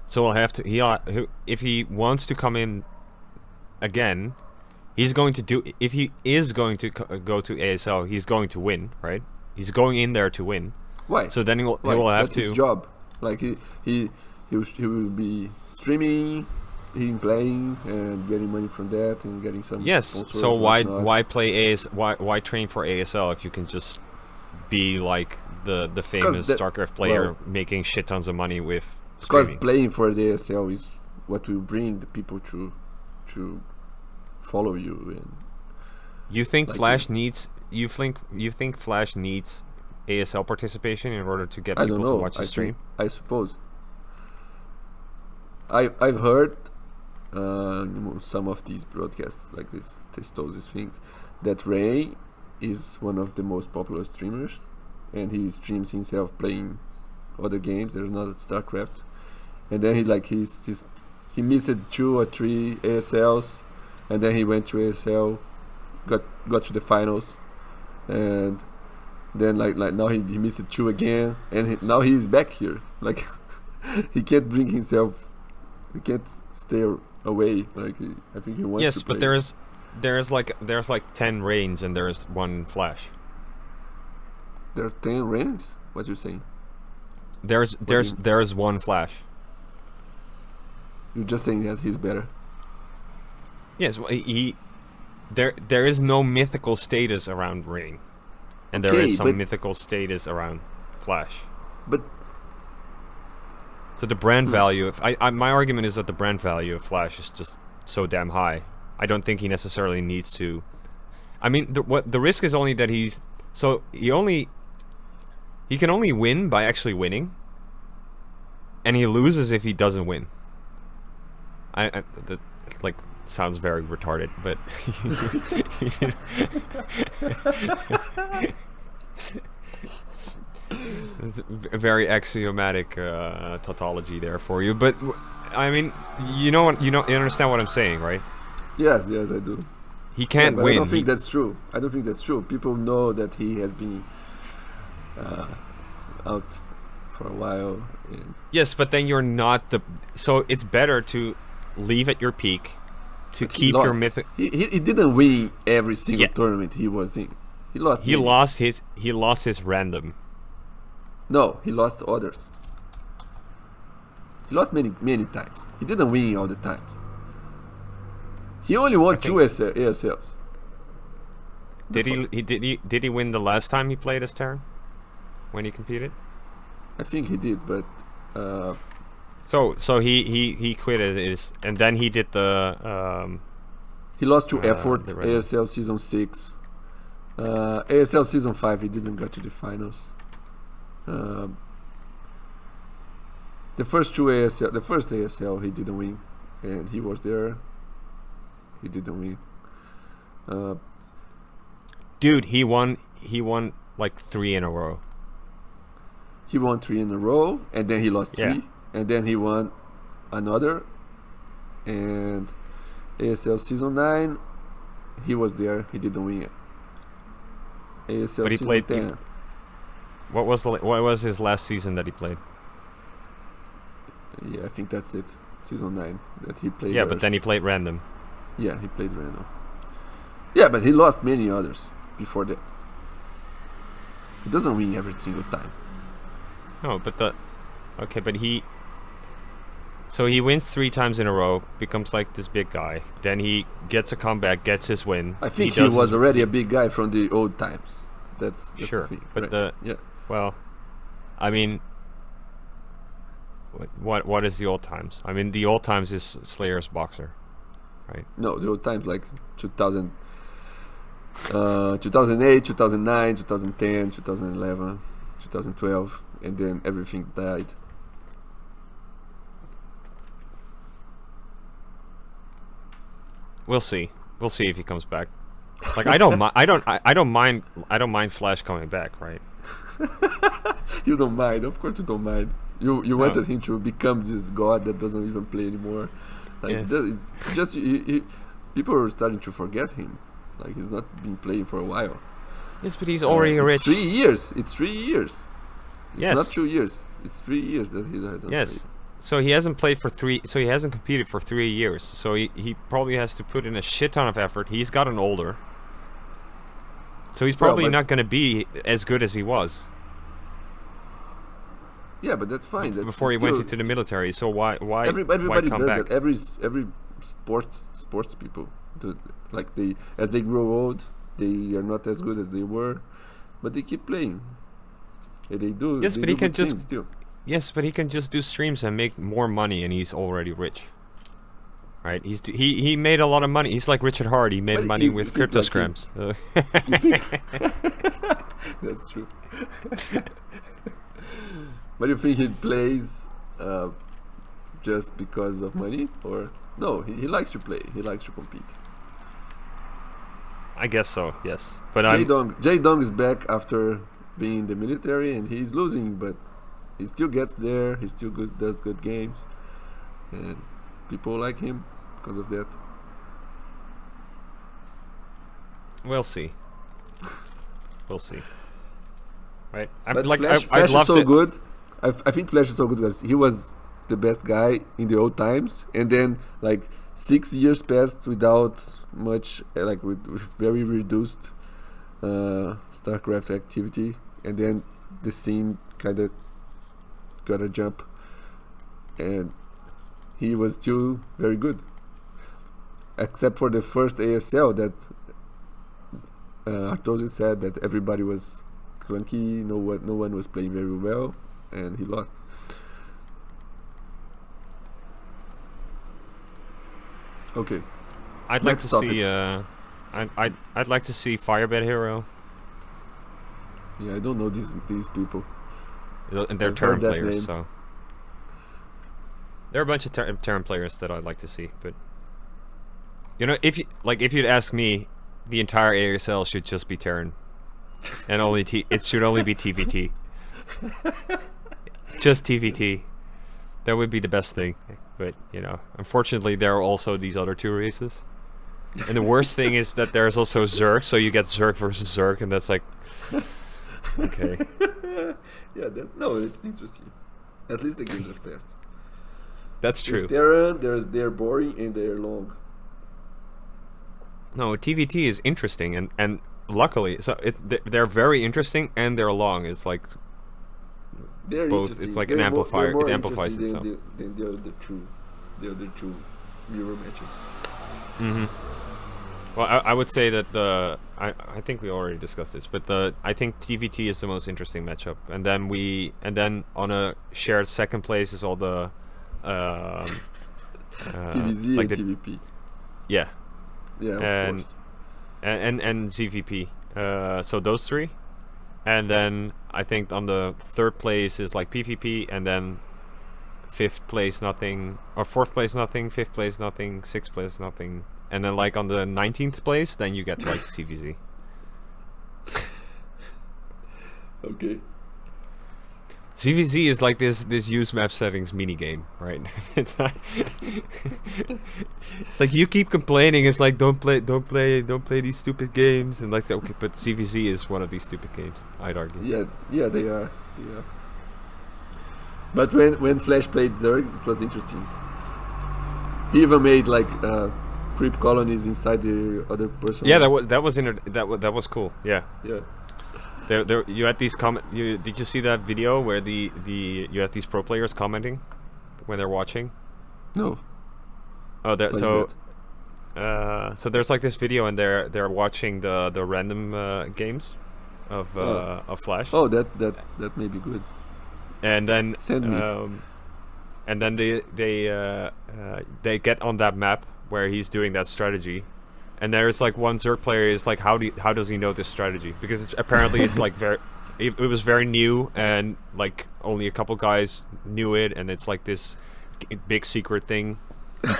So he'll have to. If he wants to come in again, he's going to do. If he is going to go to ASL, he's going to win, right? He's going in there to win. Why? So then he will have That's to. his job. Like he will be streaming, him playing, and getting money from that, and getting some. Yes. sponsors So and why whatnot. play why train for ASL if you can just be like the famous StarCraft player making shit tons of money with Because streaming? playing for the ASL is what will bring the people to follow you. And You think like Flash needs? You think Flash needs ASL participation in order to get I people don't to know. watch the stream? I suppose. I've heard some of these broadcasts like this, these things, that Ray is one of the most popular streamers, and he streams himself playing other games. There's not StarCraft, and then he missed 2 or 3 ASLs, and then he went to ASL, got to the finals, and then like now he missed 2 again, and now he's back here. Like he can't bring himself, he can't stay away. Like I think he wants Yes, to play. but there's like 10 Reigns and there's 1 Flash. There are 10 reigns. What you saying? There's 1 Flash. You're just saying that he's better. Yes, well, there is no mythical status around Ring, and there Okay, is some but- mythical status around Flash. But So the brand value of my argument is that the brand value of Flash is just so damn high. I don't think he necessarily needs to. I mean, the risk is only that he can only win by actually winning, and he loses if he doesn't win. that like sounds very retarded, but it's a very axiomatic tautology there for you. But I mean, you understand what I'm saying, right? Yes, yes, I do. He can't But win. I don't think that's true. I don't think that's true. People know that he has been out for a while. And Yes, but then you're not the. So it's better to leave at your peak, to but he keep your lost. mythic. He didn't win every single Yeah. tournament he was in. He lost. He many. lost his random. No, he lost others. He lost many times. He didn't win all the times. He only won two ASLs. Did he win the last time he played as Terran? When he competed? I think he did, but So he quit it, and then he did the he lost to Effort, the random. ASL Season 6. ASL Season 5, he didn't get to the finals. The first ASL he didn't win, and he was there. He didn't win. Dude, he won like 3 in a row. He won 3 in a row, and then he lost Yeah. 3, and then he won another. And ASL Season 9, he was there. He didn't win it. ASL But he Season played- 10. What was his last season that he played? Yeah, I think that's it. Season 9 that he played. Yeah, but then he played random. Yeah, he played random. Yeah, but he lost many others before that. He doesn't win every single time. No, but so he wins 3 times in a row, becomes like this big guy. Then he gets a comeback, gets his win. I think he does was his- already a big guy from the old times. That's Sure, the thing. but right? yeah. well, I mean, what is the old times? I mean, the old times is Slayer's boxer, right? No, the old times like 2000, 2008, 2009, 2010, 2011, 2012, and then everything died. We'll see. We'll see if he comes back. Like I don't mind Flash coming back, right? You don't mind, of course you don't mind. You wanted him to become this god that doesn't even play anymore. Like Yes. people are starting to forget him. Like he's not been playing for a while. Yes, but he's already It's rich. 3 years. It's 3 years. It's Yes. not 2 years. It's 3 years that he hasn't Yes. played. So he hasn't played for 3. So he hasn't competed for 3 years. So he probably has to put in a shit ton of effort. He's gotten older. So he's probably but- not going to be as good as he was Yeah, but that's fine. That's before he went still- into the military. So why Everybody why come does back? that. Every sports people do. Like as they grow old, they are not as good as they were, but they keep playing. And they do. Yes, they but do he can good just- things still. Yes, but he can just do streams and make more money, and he's already rich. Right? He made a lot of money. He's like Richard Hart. He made But money you with think crypto like scrams. You think- That's true. But you think he plays just because of money, or no? He likes to play. He likes to compete. I guess so. Yes, but Jae Dong is back after being in the military, and he's losing, but he still gets there. He still does good games, and people like him because of that. we'll see. We'll see. Right? But I'd Flash love is so to. good. I think Flash is so good because he was the best guy in the old times, and then like 6 years passed without much, with very reduced StarCraft activity, and then the scene kind of got a jump, and he was still very good, except for the first ASL that Artosi said that everybody was clunky, no one was playing very well, and he lost. Okay, I'd like Next to see. I'd like to see Firebed Hero. yeah, I don't know these people. And they're I've turn heard that players, name. so There are a bunch of Terran players that I'd like to see, but if you'd ask me, the entire ASL should just be Terran, and it should only be TVT. Just TVT. That would be the best thing. But unfortunately, there are also these other two races, and the worst thing is that there's also Zerg. So you get Zerg versus Zerg, and that's like, okay. Yeah, it's interesting. At least the games are fast. That's true. With Terran, they're boring and they're long. No, TVT is interesting, and luckily, so they're very interesting and they're long. It's like they're both. It's like an amplifier. It amplifies itself. Than the other two mirror matches. Mm-hmm. Well, I would say that I think we already discussed this, but I think TVT is the most interesting matchup, and then on a shared second place is all the TVZ like and TVP. Yeah. Yeah, of course. And ZVP. So those three, and then I think on the third place is like PvP, and then fifth place nothing, or fourth place nothing, fifth place nothing, sixth place nothing. And then like on the 19th place, then you get like CVZ. Okay. CVZ is like this use map settings mini game, right? It's not. It's like you keep complaining. It's like don't play these stupid games, and like okay, but CVZ is one of these stupid games. I'd argue. Yeah, they are. Yeah. But when Flash played Zerg, it was interesting. He even made like creep colonies inside the other person. Yeah, that was cool. Yeah. Yeah. There you had these did you see that video where you had these pro players commenting when they're watching? No. Oh, so there's like this video and they're watching the random games of Flash. Oh, that may be good. And then send me. And then they get on that map where he's doing that strategy. And there's like one Zerg player is like, how does he know this strategy? Because apparently it's like it was very new, and like only a couple guys knew it, and it's like this big secret thing,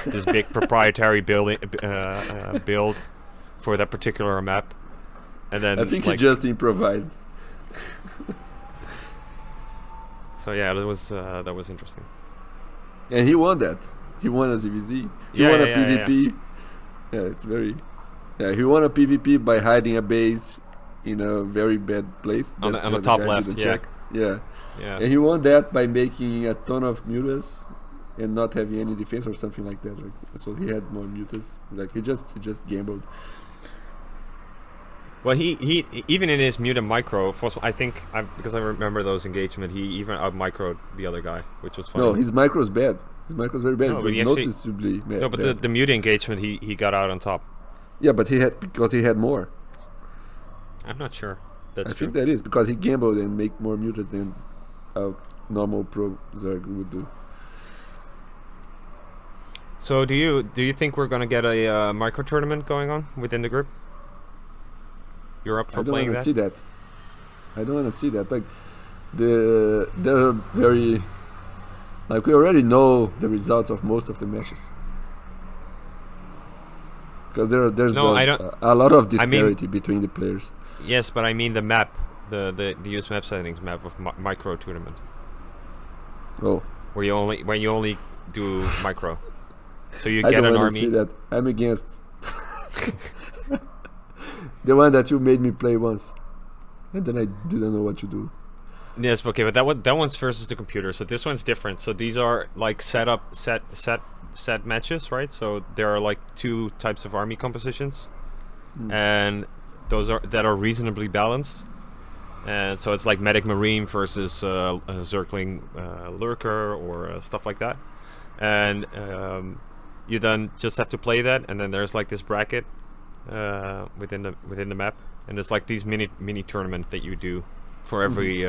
this big proprietary build for that particular map. And then I think like, he just improvised. So yeah, that was interesting. And he won that. He won a ZVZ. He won a PvP. Yeah, it's very. Yeah, he won a PvP by hiding a base in a very bad place. On the top left, yeah. Yeah. Yeah. And he won that by making a ton of mutas and not having any defense or something like that. Right? So he had more mutas. Like he just gambled. Well, he even in his muta micro, I think because I remember those engagement, he even out microed the other guy, which was funny. No, his micro's bad. His micro's very bad. No, it was noticeably bad. No, but the muta engagement, he got out on top. Yeah, but he had more. I'm not sure. I think that is because he gambled and make more mutas than a normal pro Zerg would do. So do you think we're gonna get a micro tournament going on within the group? You're up for playing that? I don't want to see that. Like they're very. Like we already know the results of most of the matches. Because there's a lot of disparity between the players. Yes, but I mean the map, the use map settings map of micro tournament. Oh. Where you only do micro, so you I get don't an want army. To see that. I'm against the one that you made me play once, and then I didn't know what to do. Yes, okay, but that one's versus the computer. So this one's different. So these are like set matches, right? So there are like two types of army compositions, and those are reasonably balanced. And so it's like medic marine versus zergling lurker or stuff like that. And you then just have to play that, and then there's like this bracket within the map, and it's like these mini tournament that you do for every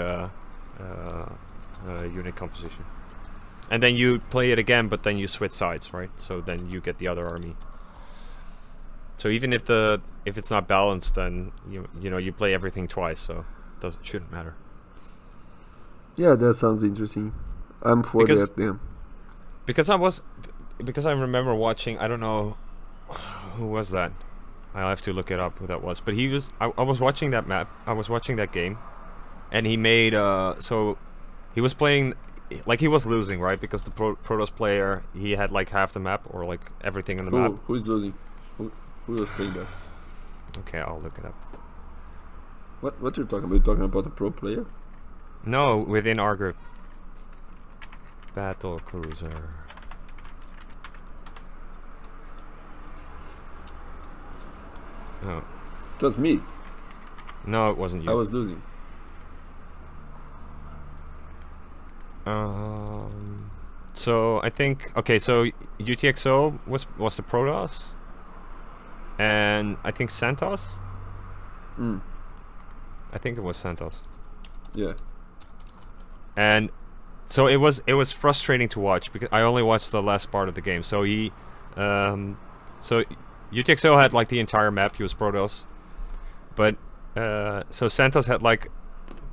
unit composition. And then you play it again, but then you switch sides, right? So then you get the other army. So even if it's not balanced, then you play everything twice, so it shouldn't matter. Yeah, that sounds interesting. I'm for that, yeah. because I remember watching. I don't know who was that. I'll have to look it up who that was. But he was. I was watching that map. I was watching that game, and he made so he was playing like he was losing, right? Because the Protoss player, he had like half the map or like everything in the map. Who is losing? Who was playing that? Okay, I'll look it up. What you're talking about? You're talking about the pro player? No, within our group. Battle cruiser. Oh. It was me. No, it wasn't you. I was losing. So I think so UTXO was the Protoss, and I think Santos. I think it was Santos. Yeah. And so it was frustrating to watch because I only watched the last part of the game. So so UTXO had like the entire map. He was Protoss, but so Santos had like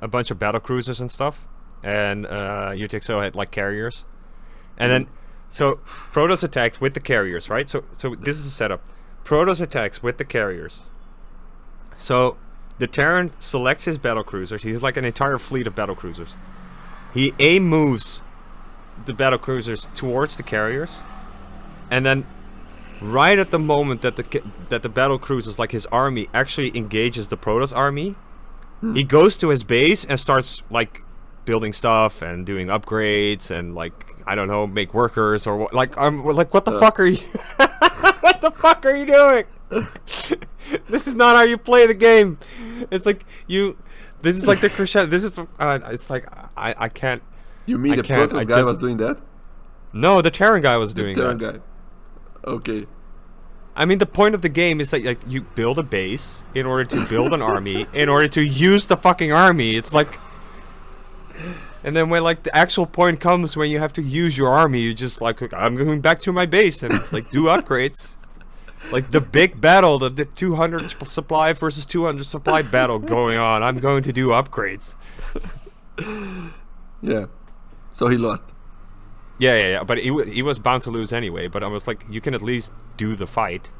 a bunch of battle cruisers and stuff, and UTXO had like carriers, and then so Protoss attacked with the carriers, right? So this is the setup. Protoss attacks with the carriers. So the Terran selects his battle cruisers. He has like an entire fleet of battle cruisers. He moves the battle cruisers towards the carriers, and then right at the moment that the battle cruisers, like his army, actually engages the Protoss army, he goes to his base and starts like building stuff and doing upgrades and like I don't know, make workers or like what the fuck are you? What the fuck are you doing? This is not how you play the game. It's like this is like the crescendo. This is it's like I can't. You mean the Protoss guy was doing that? No, the Terran guy was doing that. The Terran guy. Okay. I mean, the point of the game is that like you build a base in order to build an army, in order to use the fucking army. It's like, and then when like the actual point comes when you have to use your army, you just like I'm going back to my base and like do upgrades. Like the big battle, the 200 supply versus 200 supply battle going on. I'm going to do upgrades. Yeah. So he lost. Yeah. But he was bound to lose anyway. But I was like, you can at least do the fight.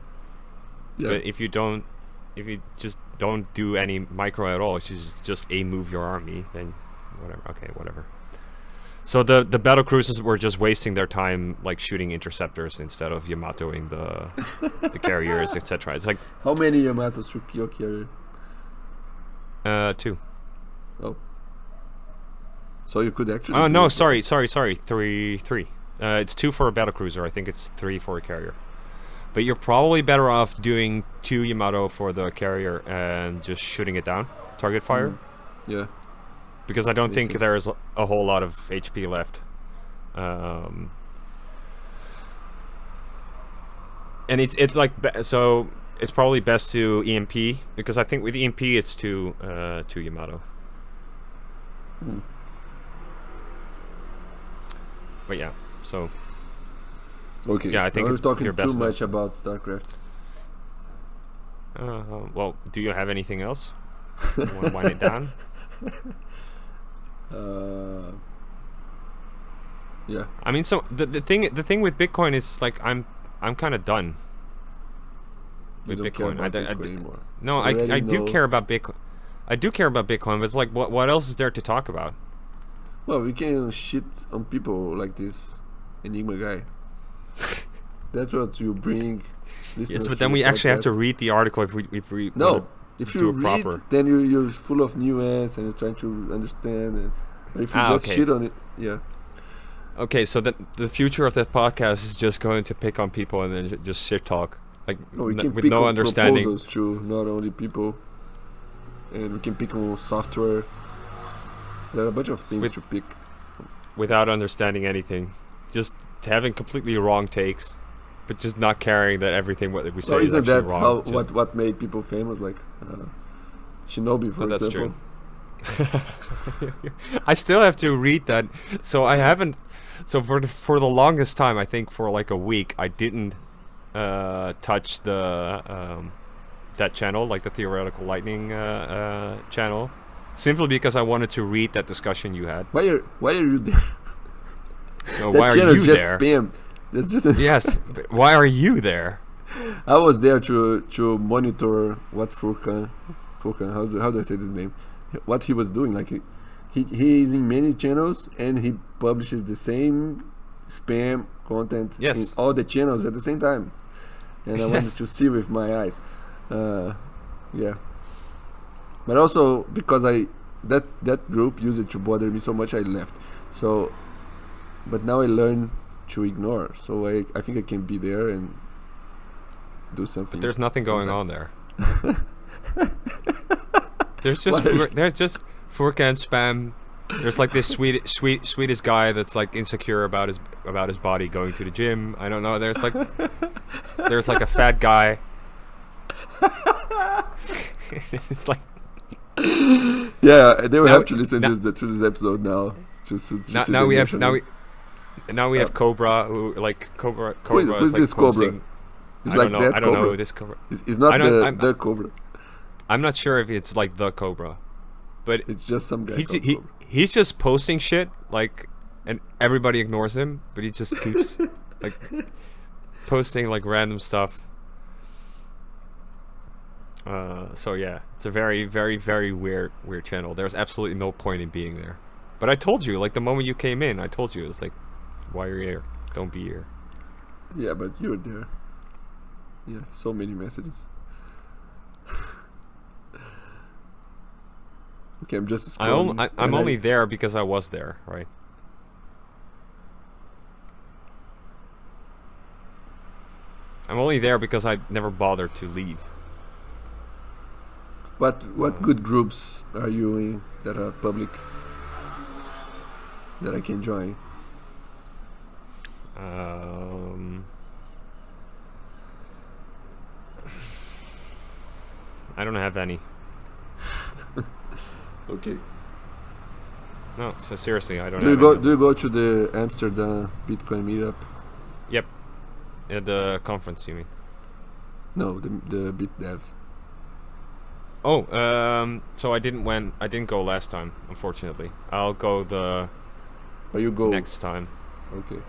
Yeah. But if you just don't do any micro at all, just move your army, then whatever. Okay, whatever. So the battle cruisers were just wasting their time like shooting interceptors instead of Yamatoing the carriers, etc. It's like how many Yamatos took your carrier? 2. Oh. So you could actually. Oh no! Sorry. 3. It's 2 for a battle cruiser. I think it's 3 for a carrier. But you're probably better off doing 2 Yamato for the carrier and just shooting it down, target fire. Yeah. Because I don't think there's a whole lot of HP left. And it's like so it's probably best to EMP because I think with EMP it's to Yamato. But yeah, so okay. Yeah, I think we're it's talking your best too much about StarCraft. Well, do you have anything else? You want to wind it down? Yeah. I mean, so the thing with Bitcoin is like I'm kind of done with Bitcoin. No, I do care about Bitcoin. I do care about Bitcoin, but it's like what else is there to talk about? Well, we can shit on people like this Enigma guy. That's what you bring. Yes, but then we actually have to read the article if we no. If you read, proper. then you're full of nuance and you're trying to understand. But if you just shit on it, yeah. Okay, so the future of that podcast is just going to pick on people and then just shit talk, like with no understanding. Proposals too, not only people, and we can pick on software. There are a bunch of things to pick. Without understanding anything, just having completely wrong takes. But just not caring that everything what we say is actually wrong. Isn't that what made people famous? Like Shinobi, for example. That's true. I still have to read that. So I haven't. So for the longest time, I think for like a week, I didn't touch the that channel, like the Theoretical Lightning channel, simply because I wanted to read that discussion you had. Why are you there? No, That why are channel is you just there? spam. That's just. Yes, but why are you there? I was there to monitor what Furkan, how do I say this name? What he was doing. Like he is in many channels and he publishes the same spam content in Yes. all the channels at the same time. And I wanted Yes. to see with my eyes. Yeah. But also because that group used it to bother me so much, I left. So, but now I learn to ignore. So I think I can be there and do something. But there's nothing going on there. There's just What? there's just Furkan spam. There's like this Swedish guy that's like insecure about his body going to the gym. I don't know. There's like a fat guy. It's like Yeah, they will Now- have to listen now- to this episode now. To see now the we have national- now we have Cobra who like Cobra who's is like this Cobra? posting. It's I like don't know. that I don't know Cobra. who this Cobra. It's not I don't- the I'm- the Cobra. I'm not sure if it's like the Cobra, but It's just some guy. he, called he Cobra. he's just posting shit like, and everybody ignores him, but he just keeps like posting like random stuff. So yeah, it's a very, very, very weird channel. There's absolutely no point in being there. But I told you, like the moment you came in, I told you it's like, why are you here? Don't be here. Yeah, but you're there. Yeah, so many messages. Okay, I'm just. I'm and only there because I was there, right? I'm only there because I never bothered to leave. What good groups are you in that are public that I can join? I don't have any. Okay. No, so seriously, I don't Do you have go? any. Do you go to the Amsterdam Bitcoin meetup? Yep. At the conference, you mean? No, the Bit Devs. Oh, so I didn't go last time, unfortunately. I'll go the Or you go next time. Okay.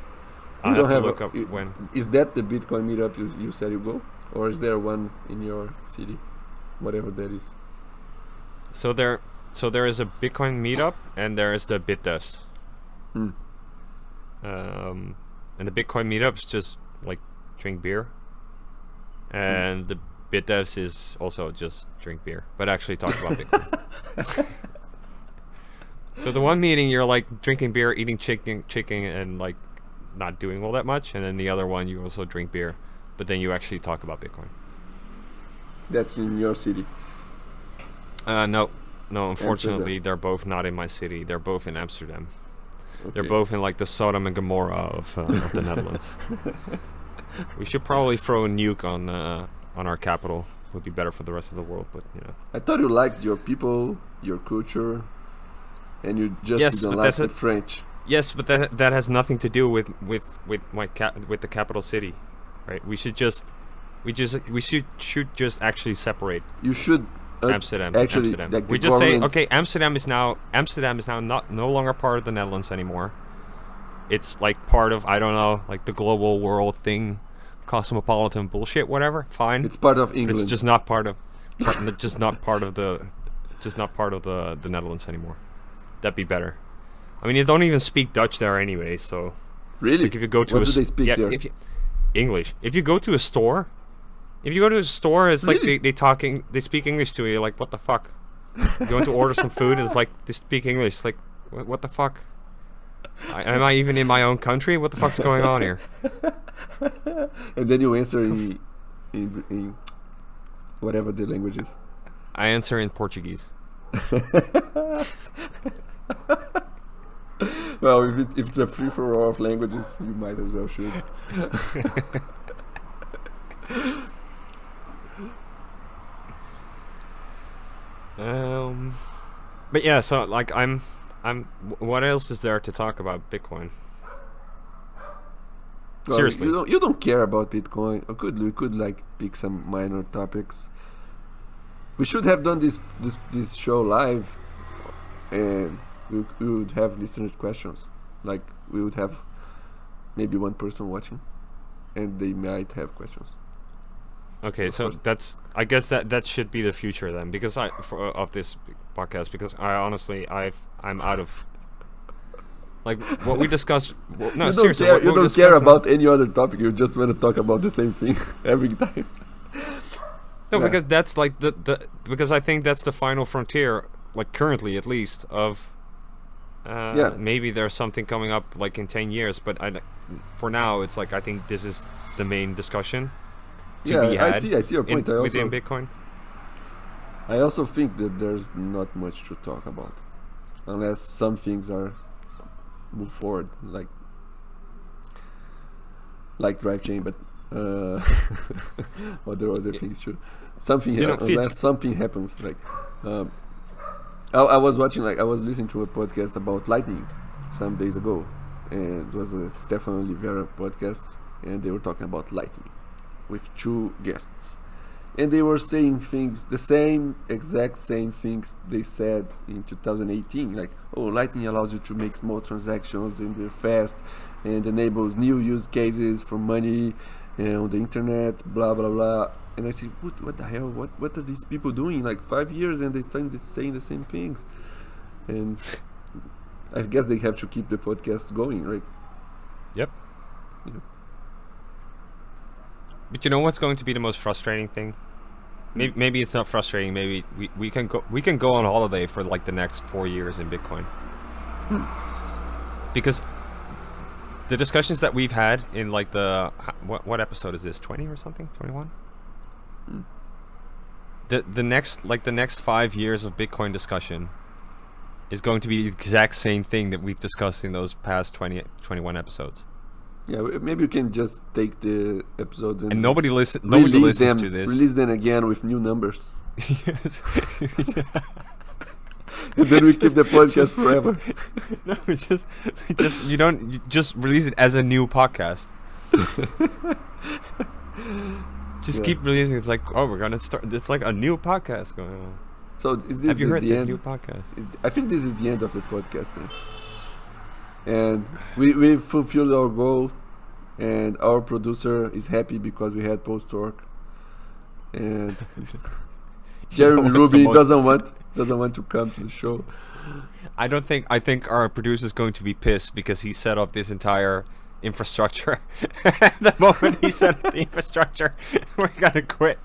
I'll You have don't to look up you- when. Is that the Bitcoin meetup you said you go, or is there one in your city, whatever that is? So there is a Bitcoin meetup and there is the BitDevs. Hmm. And the Bitcoin meetup's just like drink beer, and the BitDevs is also just drink beer, but actually talk about Bitcoin. So the one meeting you're like drinking beer, eating chicken, and like not doing all that much, and then the other one you also drink beer, but then you actually talk about Bitcoin. That's in your city. No, unfortunately, they're both not in my city. They're both in Amsterdam. They're Okay. both in like the Sodom and Gomorrah of the Netherlands. We should probably throw a nuke on our capital. Would be better for the rest of the world, but you know. I thought you liked your people, your culture, and you just Yes, didn't but like that's the a- French. Yes, but that has nothing to do with the capital city, right? We should just actually separate You should Amsterdam. actually, Amsterdam. like, We the just say, government- okay, Amsterdam is now no longer part of the Netherlands anymore. It's like part of, I don't know, like the global world thing, cosmopolitan bullshit, whatever. Fine. It's part of But England. it's just not part of, just not part of the Netherlands anymore. That'd be better. I mean, you don't even speak Dutch there anyway, so really. like if you go to what a do they speak there? English. If you go to a store, it's like Really? they speak English to you. Like, what the fuck? You want to order some food? It's like they speak English. Like, what the fuck? Am I even in my own country? What the fuck's going on here? And then you answer in whatever the language is. I answer in Portuguese. Well, if it's a free for all of languages, you might as well should. But yeah, so like what else is there to talk about Bitcoin? Well, Seriously. you don't care about Bitcoin. Or we could like pick some minor topics. We should have done this show live, and we would have listeners' questions. Like we would have maybe one person watching, and they might have questions. Okay, Of so course. I guess that should be the future then, because of this podcast, because I'm out of like what we discussed. No, You don't seriously, care. what You we don't care discussed now- about any other topic. You just want to talk about the same thing every time. No, Yeah. because that's like the because I think that's the final frontier, like currently at least, of Yeah. maybe there's something coming up like in 10 years, but for now it's like I think this is the main discussion to be Yeah, had I see your point. within Bitcoin. I also think that there's not much to talk about, unless some things are move forward, like drive chain, but other things too. Something You know, unless something happens. I was watching, I was listening to a podcast about Lightning some days ago, and it was a Stefan Oliveira podcast, and they were talking about Lightning with two guests, and they were saying things, exact same things they said in 2018, like, oh, Lightning allows you to make small transactions and they're fast and enables new use cases for money on the internet, blah blah blah. And I said, what the hell? What are these people doing? Like 5 years and they're saying the same things. And I guess they have to keep the podcast going, right? Yep. Yeah. But you know what's going to be the most frustrating thing? Maybe it's not frustrating. Maybe we can go on holiday for like the next 4 years in Bitcoin. Because the discussions that we've had in like what episode is this? 20 or something? 21? The next 5 years of Bitcoin discussion is going to be the exact same thing that we've discussed in those past 21 episodes. Yeah, maybe you can just take the episodes and nobody listens to this. Release them again with new numbers. Yes. And then we keep the podcast forever. No, you just release it as a new podcast. Just Yeah. keep releasing. It's like, oh, we're gonna start. It's like a new podcast going on. So is this Have you heard the this end? new podcast? I think this is the end of the podcast now. And we fulfilled our goal, and our producer is happy because we had post talk. And Jeremy Rubin doesn't want to come to the show. I think our producer is going to be pissed because he set up this entire infrastructure. The moment he set up the infrastructure, we're gonna quit.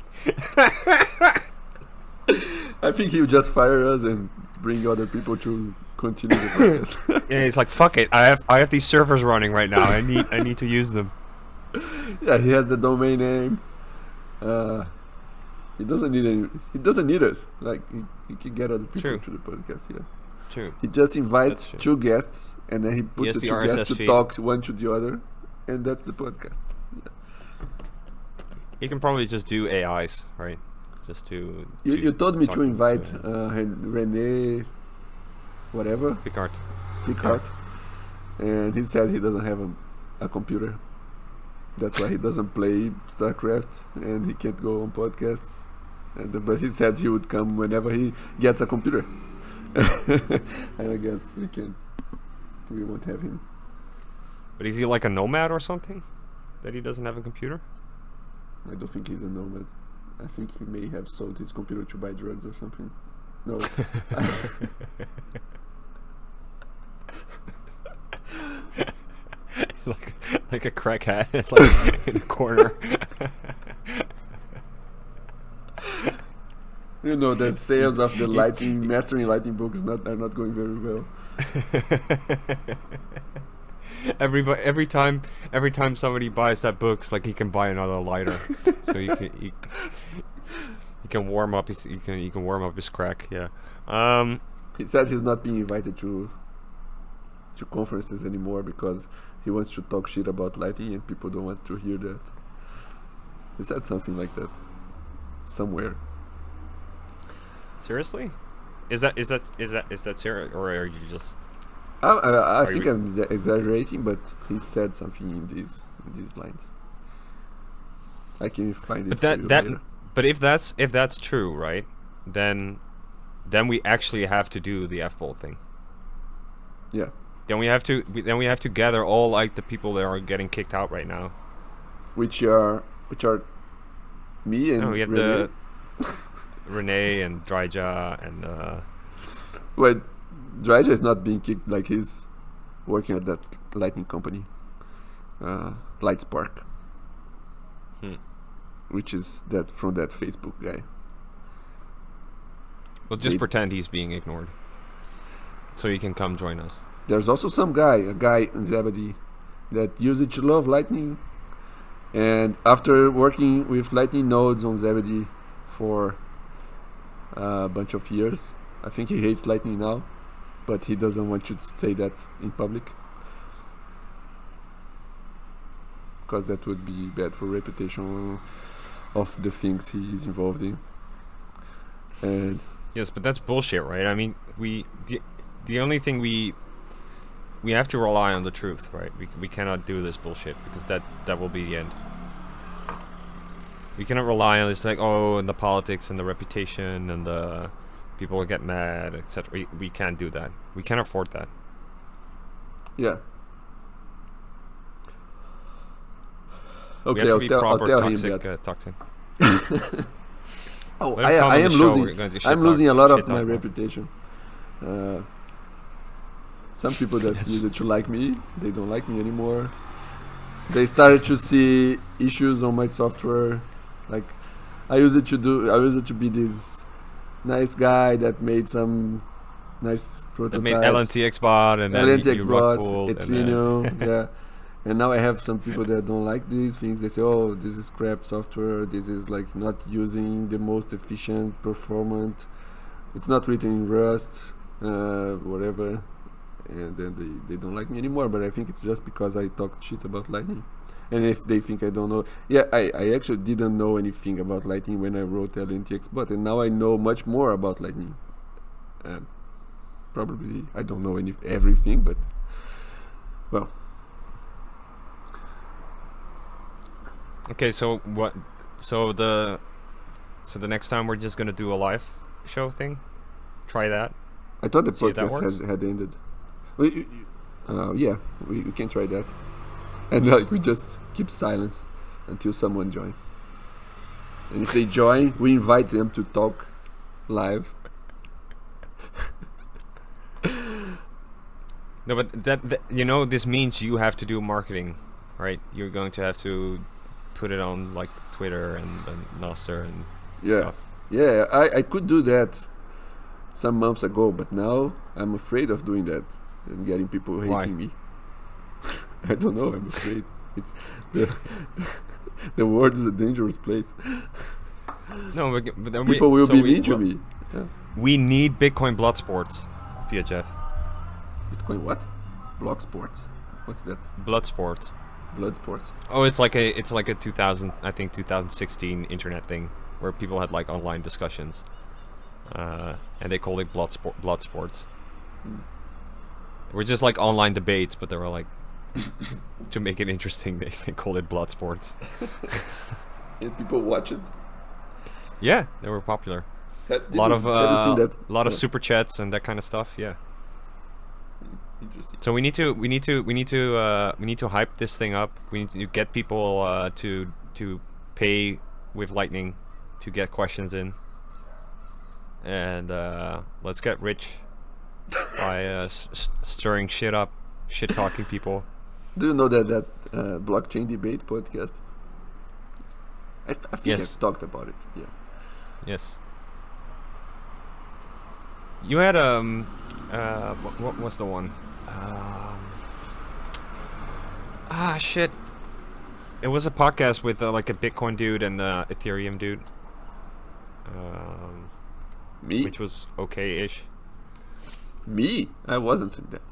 I think he'll just fire us and bring other people to continue the podcast. Yeah, he's like, fuck it. I have these servers running right now. I need to use them. Yeah, he has the domain name. He doesn't need us. Like he can get other people True. to the podcast. Yeah. True. He just invites That's true. two guests, and then he puts has the the two RSS guests to feed. talk one to the other, and that's the podcast. You can probably just do AIs, right? Just to You told me talk to invite AIs. Rene, whatever, Picard. Picard, and he said he doesn't have a computer. That's why he doesn't play StarCraft, and he can't go on podcasts. But he said he would come whenever he gets a computer. And I guess we won't have him. But is he like a nomad or something? That he doesn't have a computer? I don't think he's a nomad. I think he may have sold his computer to buy drugs or something. No. like a crackhead. It's like in the corner. You know, the sales of the Lightning, Mastering Lightning books are not going very well. Every time somebody buys that book, it's like he can buy another lighter, so he can warm up his warm up his crack. Yeah. He said he's not being invited to conferences anymore because he wants to talk shit about Lightning and people don't want to hear that. He said something like that somewhere. Seriously? Is that serious, or are you just? I think I'm exaggerating, but he said something in these lines. I can find it. But if that's true, right? Then we actually have to do the F-Bolt thing. Yeah. Then we have to gather all like the people that are getting kicked out right now. Which are me and We have Renee. Renee and Dryja and Well, Dryja is not being kicked, like he's working at that lighting company, Lightspark, which is that from that Facebook guy. We'll just pretend he's being ignored, so he can come join us. There's also a guy in Zebedee, that used to love Lightning, and after working with Lightning nodes on Zebedee for a bunch of years, I think he hates Lightning now, but he doesn't want you to say that in public, because that would be bad for reputation of the things he is involved in. And Yes, but that's bullshit, right? I mean, the only thing we have to rely on the truth, right? We cannot do this bullshit because that will be the end. We cannot rely on this, like, and the politics and the reputation and the people will get mad, etc. We can't do that. We can't afford that. yeah. We Okay, have to I'll be tell proper him toxic, that. toxic. Oh, Let him come I on the am show, losing. we're going to shit I'm talk- losing a lot shit of my talk more. reputation. Some people that Yes. used to like me, they don't like me anymore. They started to see issues on my software. Like I used to be this nice guy that made some nice That prototypes. made LNTX bot and then LNTX you bot, rock cooled and Ethereum, yeah. And now I have some people that don't like these things. They say, "Oh, this is crap software. This is like not using the most efficient, performant. It's not written in Rust, whatever." And then they don't like me anymore. But I think it's just because I talked shit about Lightning. And if they think I don't know, yeah, I actually didn't know anything about Lightning when I wrote LNTX bot, and now I know much more about Lightning. Probably I don't know everything, but well. Okay, so what? So the next time we're just gonna do a live show thing. Try that. I thought the See if that podcast had ended. Yeah, we can try that. And like we just keep silence until someone joins. And if they join, we invite them to talk live. No, but that this means you have to do marketing, right? You're going to have to put it on like Twitter and Nostr and stuff. Yeah, I could do that some months ago, but now I'm afraid of doing that and getting people hating Why? me. I don't know. I'm afraid. It's the world is a dangerous place. No, but then People will be mean to well, me. Yeah. We need Bitcoin blood sports, fiatjaf. Bitcoin what? Block sports. What's that? Blood sports. Blood sports. Oh, it's like a 2016 internet thing where people had like online discussions, and they called it blood sports. We're just like online debates, but they were like to make it interesting. They called it blood sports. And people watch it. Yeah, they were popular. Have A lot you of seen that? lot of Yeah. super chats and that kind of stuff. Yeah. Interesting. So we need to hype this thing up. We need to get people to pay with Lightning to get questions in, and let's get rich by stirring shit up, shit talking people. Do you know that blockchain debate podcast? I think Yes. I've talked about it. Yeah. Yes. You had what was the one? Shit. It was a podcast with like a Bitcoin dude and Ethereum dude. Me? Which was okay-ish. Me? I wasn't in that.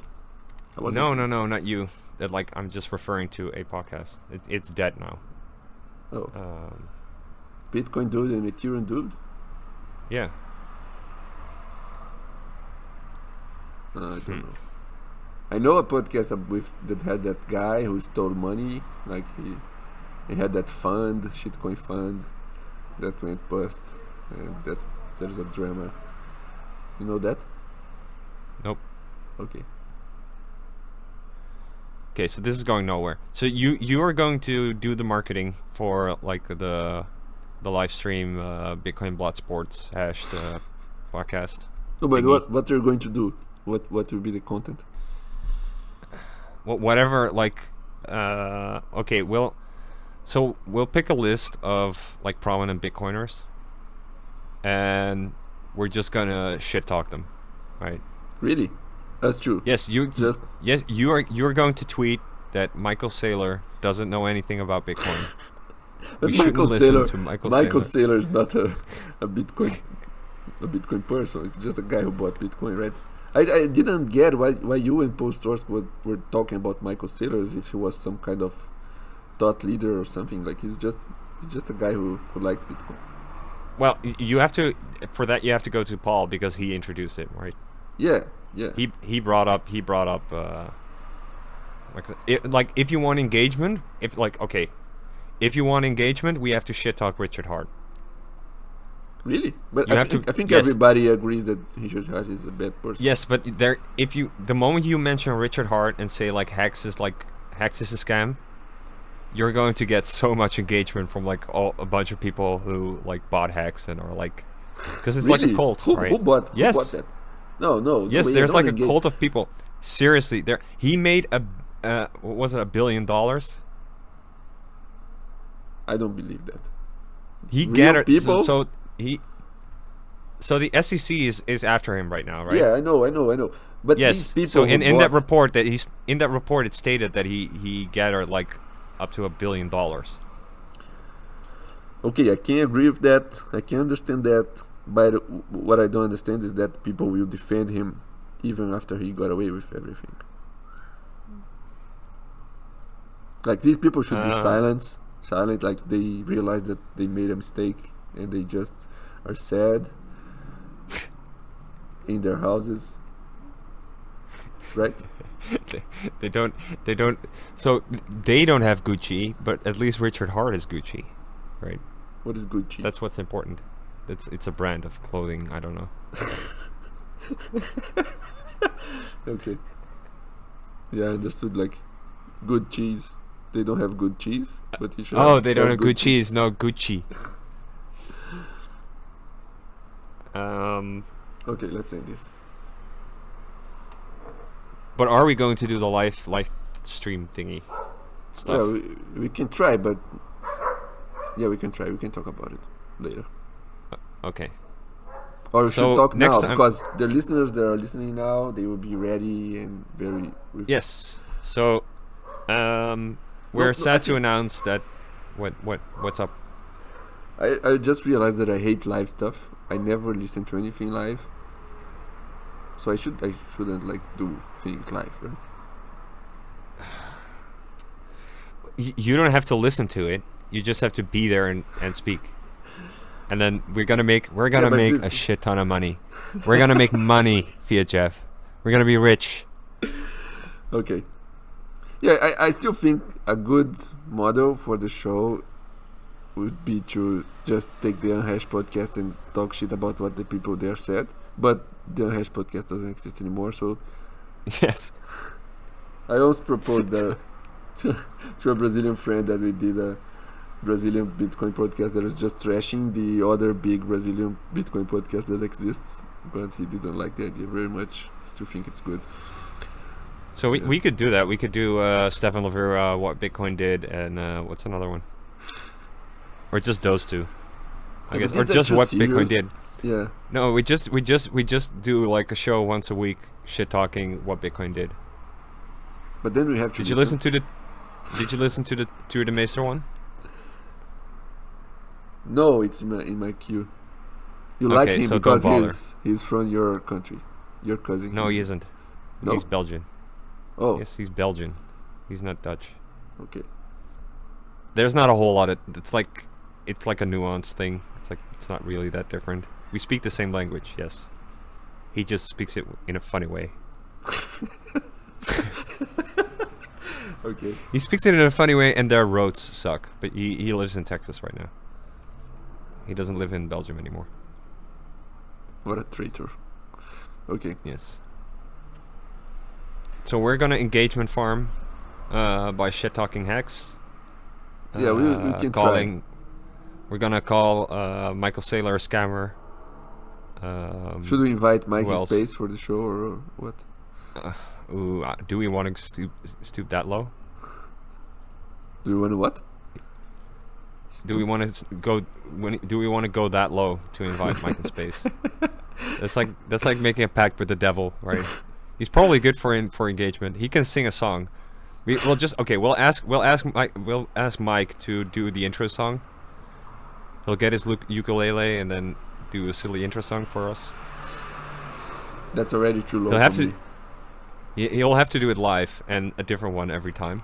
I wasn't. No, not you. That like I'm just referring to a podcast. It's dead now. Oh, Um, Bitcoin dude and Ethereum dude? yeah. I don't know. I know a podcast that had that guy who stole money. Like he had that fund, shitcoin fund, that went bust, and that there's a drama. You know that? Nope. Okay. Okay, so this is going nowhere. So you are going to do the marketing for like the live stream Bitcoin Blood Sports hashed podcast. No, but thingy. what you're going to do? What will be the content? Whatever, like okay, we'll pick a list of like prominent Bitcoiners, and we're just gonna shit talk them, right? Really? That's true. Yes, you are going to tweet that Michael Saylor doesn't know anything about Bitcoin. But We shouldn't listen to Michael Saylor. Saylor is not a Bitcoin person. It's just a guy who bought Bitcoin, right? I didn't get why you and Paul Stork were talking about Michael Saylor as if he was some kind of thought leader or something. Like he's just a guy who likes Bitcoin. Well, you have to go to Paul because he introduced it, right? Yeah. He brought up like if you want engagement, if you want engagement, we have to shit talk Richard Hart. Really? But I think yes. everybody agrees that Richard Hart is a bad person. Yes, but the moment you mention Richard Hart and say like Hex is a scam, you're going to get so much engagement from like a bunch of people who like bought Hex and are like, because it's Really? like a cult, right? Who bought that? No. Yes, way, there's don't like engage. a cult of people. Seriously, he made what was it, $1 billion? I don't believe that. He Real gathered people? So the SEC is after him right now, right? Yeah, I know. But Yes. these people So who in that bought- report it stated that he gathered like up to $1 billion. Okay, I can agree with that. I can understand that. But what I don't understand is that people will defend him even after he got away with everything. Like these people should be silent. Like they realize that they made a mistake and they just are sad in their houses, right? they don't so they don't have Gucci, but at least Richard Hart is Gucci, right? What is Gucci? That's what's important. It's a brand of clothing. I don't know. Okay. Yeah, I understood. Like good cheese. They don't have good cheese, but he should. Oh, they don't have good cheese. No, Gucci. Okay, let's say this. But are we going to do the live stream thingy stuff? Yeah, we can try, but yeah, we can try. We can talk about it later. Okay. Or we So should talk next now time- because the listeners that are listening now, they will be ready and very. Yes. So, we're no, sad I to think- announce that. What's up? I just realized that I hate live stuff. I never listen to anything live. So I shouldn't like do things live, right? You don't have to listen to it. You just have to be there and speak. And then we're gonna make but a this- shit ton of money. We're gonna make money, fiatjaf. We're gonna be rich. Okay. Yeah, I still think a good model for the show would be to just take the Unhashed podcast and talk shit about what the people there said. But the Unhashed podcast doesn't exist anymore, so Yes. I always proposed that to a Brazilian friend that we did a Brazilian Bitcoin podcast that was just trashing the other big Brazilian Bitcoin podcast that exists, but he didn't like the idea very much. Still think it's good. So we could do that. We could do Stefan Levera, what Bitcoin did, and what's another one? Or just those two. I Yeah, guess, but or these are just too what serious. Bitcoin did. Yeah. No, we just do like a show once a week, shit talking what Bitcoin did. But then we have to. Did you listen to the Tour de Maester one? No, it's in my queue. You Okay, like him so don't because bother. he's from your country, your cousin. No, he isn't. No? He's Belgian. Oh, Yes, he's Belgian. He's not Dutch. okay. There's not a whole lot of. It's like a nuanced thing. It's not really that different. We speak the same language, yes. He just speaks it in a funny way. Okay. He speaks it in a funny way, and their roads suck. But he lives in Texas right now. He doesn't live in Belgium anymore. What a traitor. Okay. Yes. So we're gonna engagement farm. by Shit Talking Hex. Yeah, we can calling. We're gonna call Michael Saylor a scammer. Should we invite Mike who in else? space for the show or what? Do we want to stoop that low? Do you want to what? Do we want to go? Do we want to go that low to invite Mike in space? That's like making a pact with the devil, right? He's probably good for engagement. He can sing a song. We'll ask Mike to do the intro song. He'll get his ukulele and then do a silly intro song for us. That's already too low. He'll have to. He'll have to do it live and a different one every time.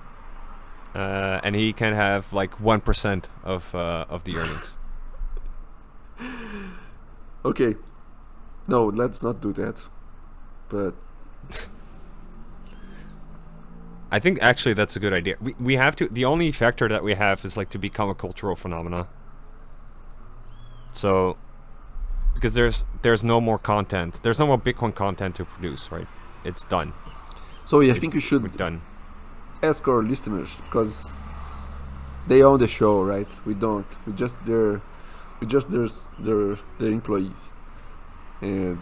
And he can have like 1% of the earnings. Okay. No, let's not do that. But I think actually that's a good idea. We have to. The only factor that we have is like to become a cultural phenomena. So, because there's no more content. There's no more Bitcoin content to produce, right? It's done. So I think we should we're done. Ask our listeners because they own the show, right? We don't. We just their employees, and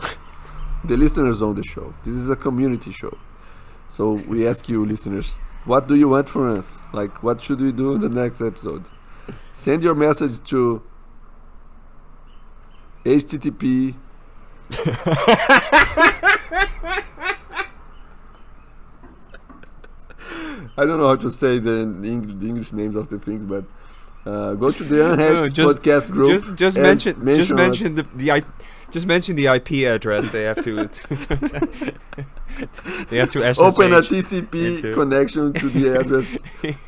the listeners own the show. This is a community show, so we ask you, listeners, what do you want from us? Like, what should we do in the next episode? Send your message to HTTP. I don't know how to say the English names of the things, but go to the Unhashed podcast group. Just mention the IP address. They have to. They have to SSH open a TCP connection to the address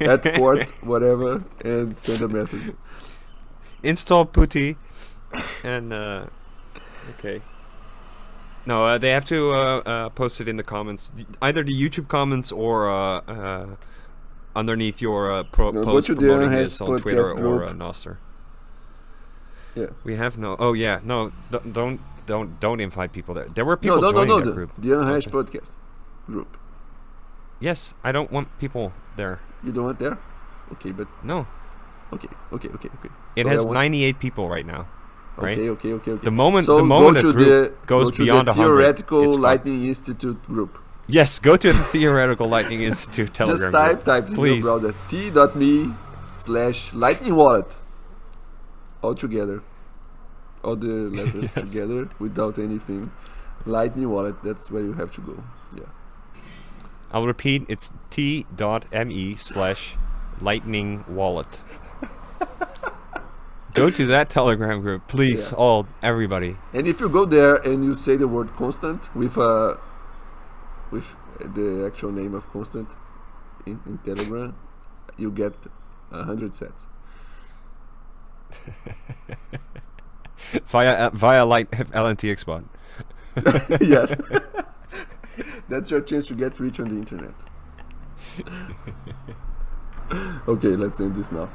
at port whatever and send a message. Install putty, and okay. No, they have to post it in the comments, either the YouTube comments or underneath your post promoting this on Twitter or Nostr. Yeah. We have no. Oh yeah, no. Don't invite people there. There were people joining that group. The Unhashed podcast group. Yes, I don't want people there. You don't want there? Okay, but no. Okay. It has 98 people right now. Right? Okay. The moment so the group goes beyond 100, Theoretical Lightning Institute group. Yes, go to the Theoretical Lightning Institute Telegram Just type in your browser t.me/lightning wallet. All together. All the letters together without anything. Lightning wallet, that's where you have to go. Yeah. I'll repeat, it's t.me/lightning wallet. Go to that Telegram group, please, everybody. And if you go there and you say the word constant with the actual name of constant in Telegram, you get 100 sets. via LNTX bot. Yes. That's your chance to get rich on the internet. Okay, let's end this now.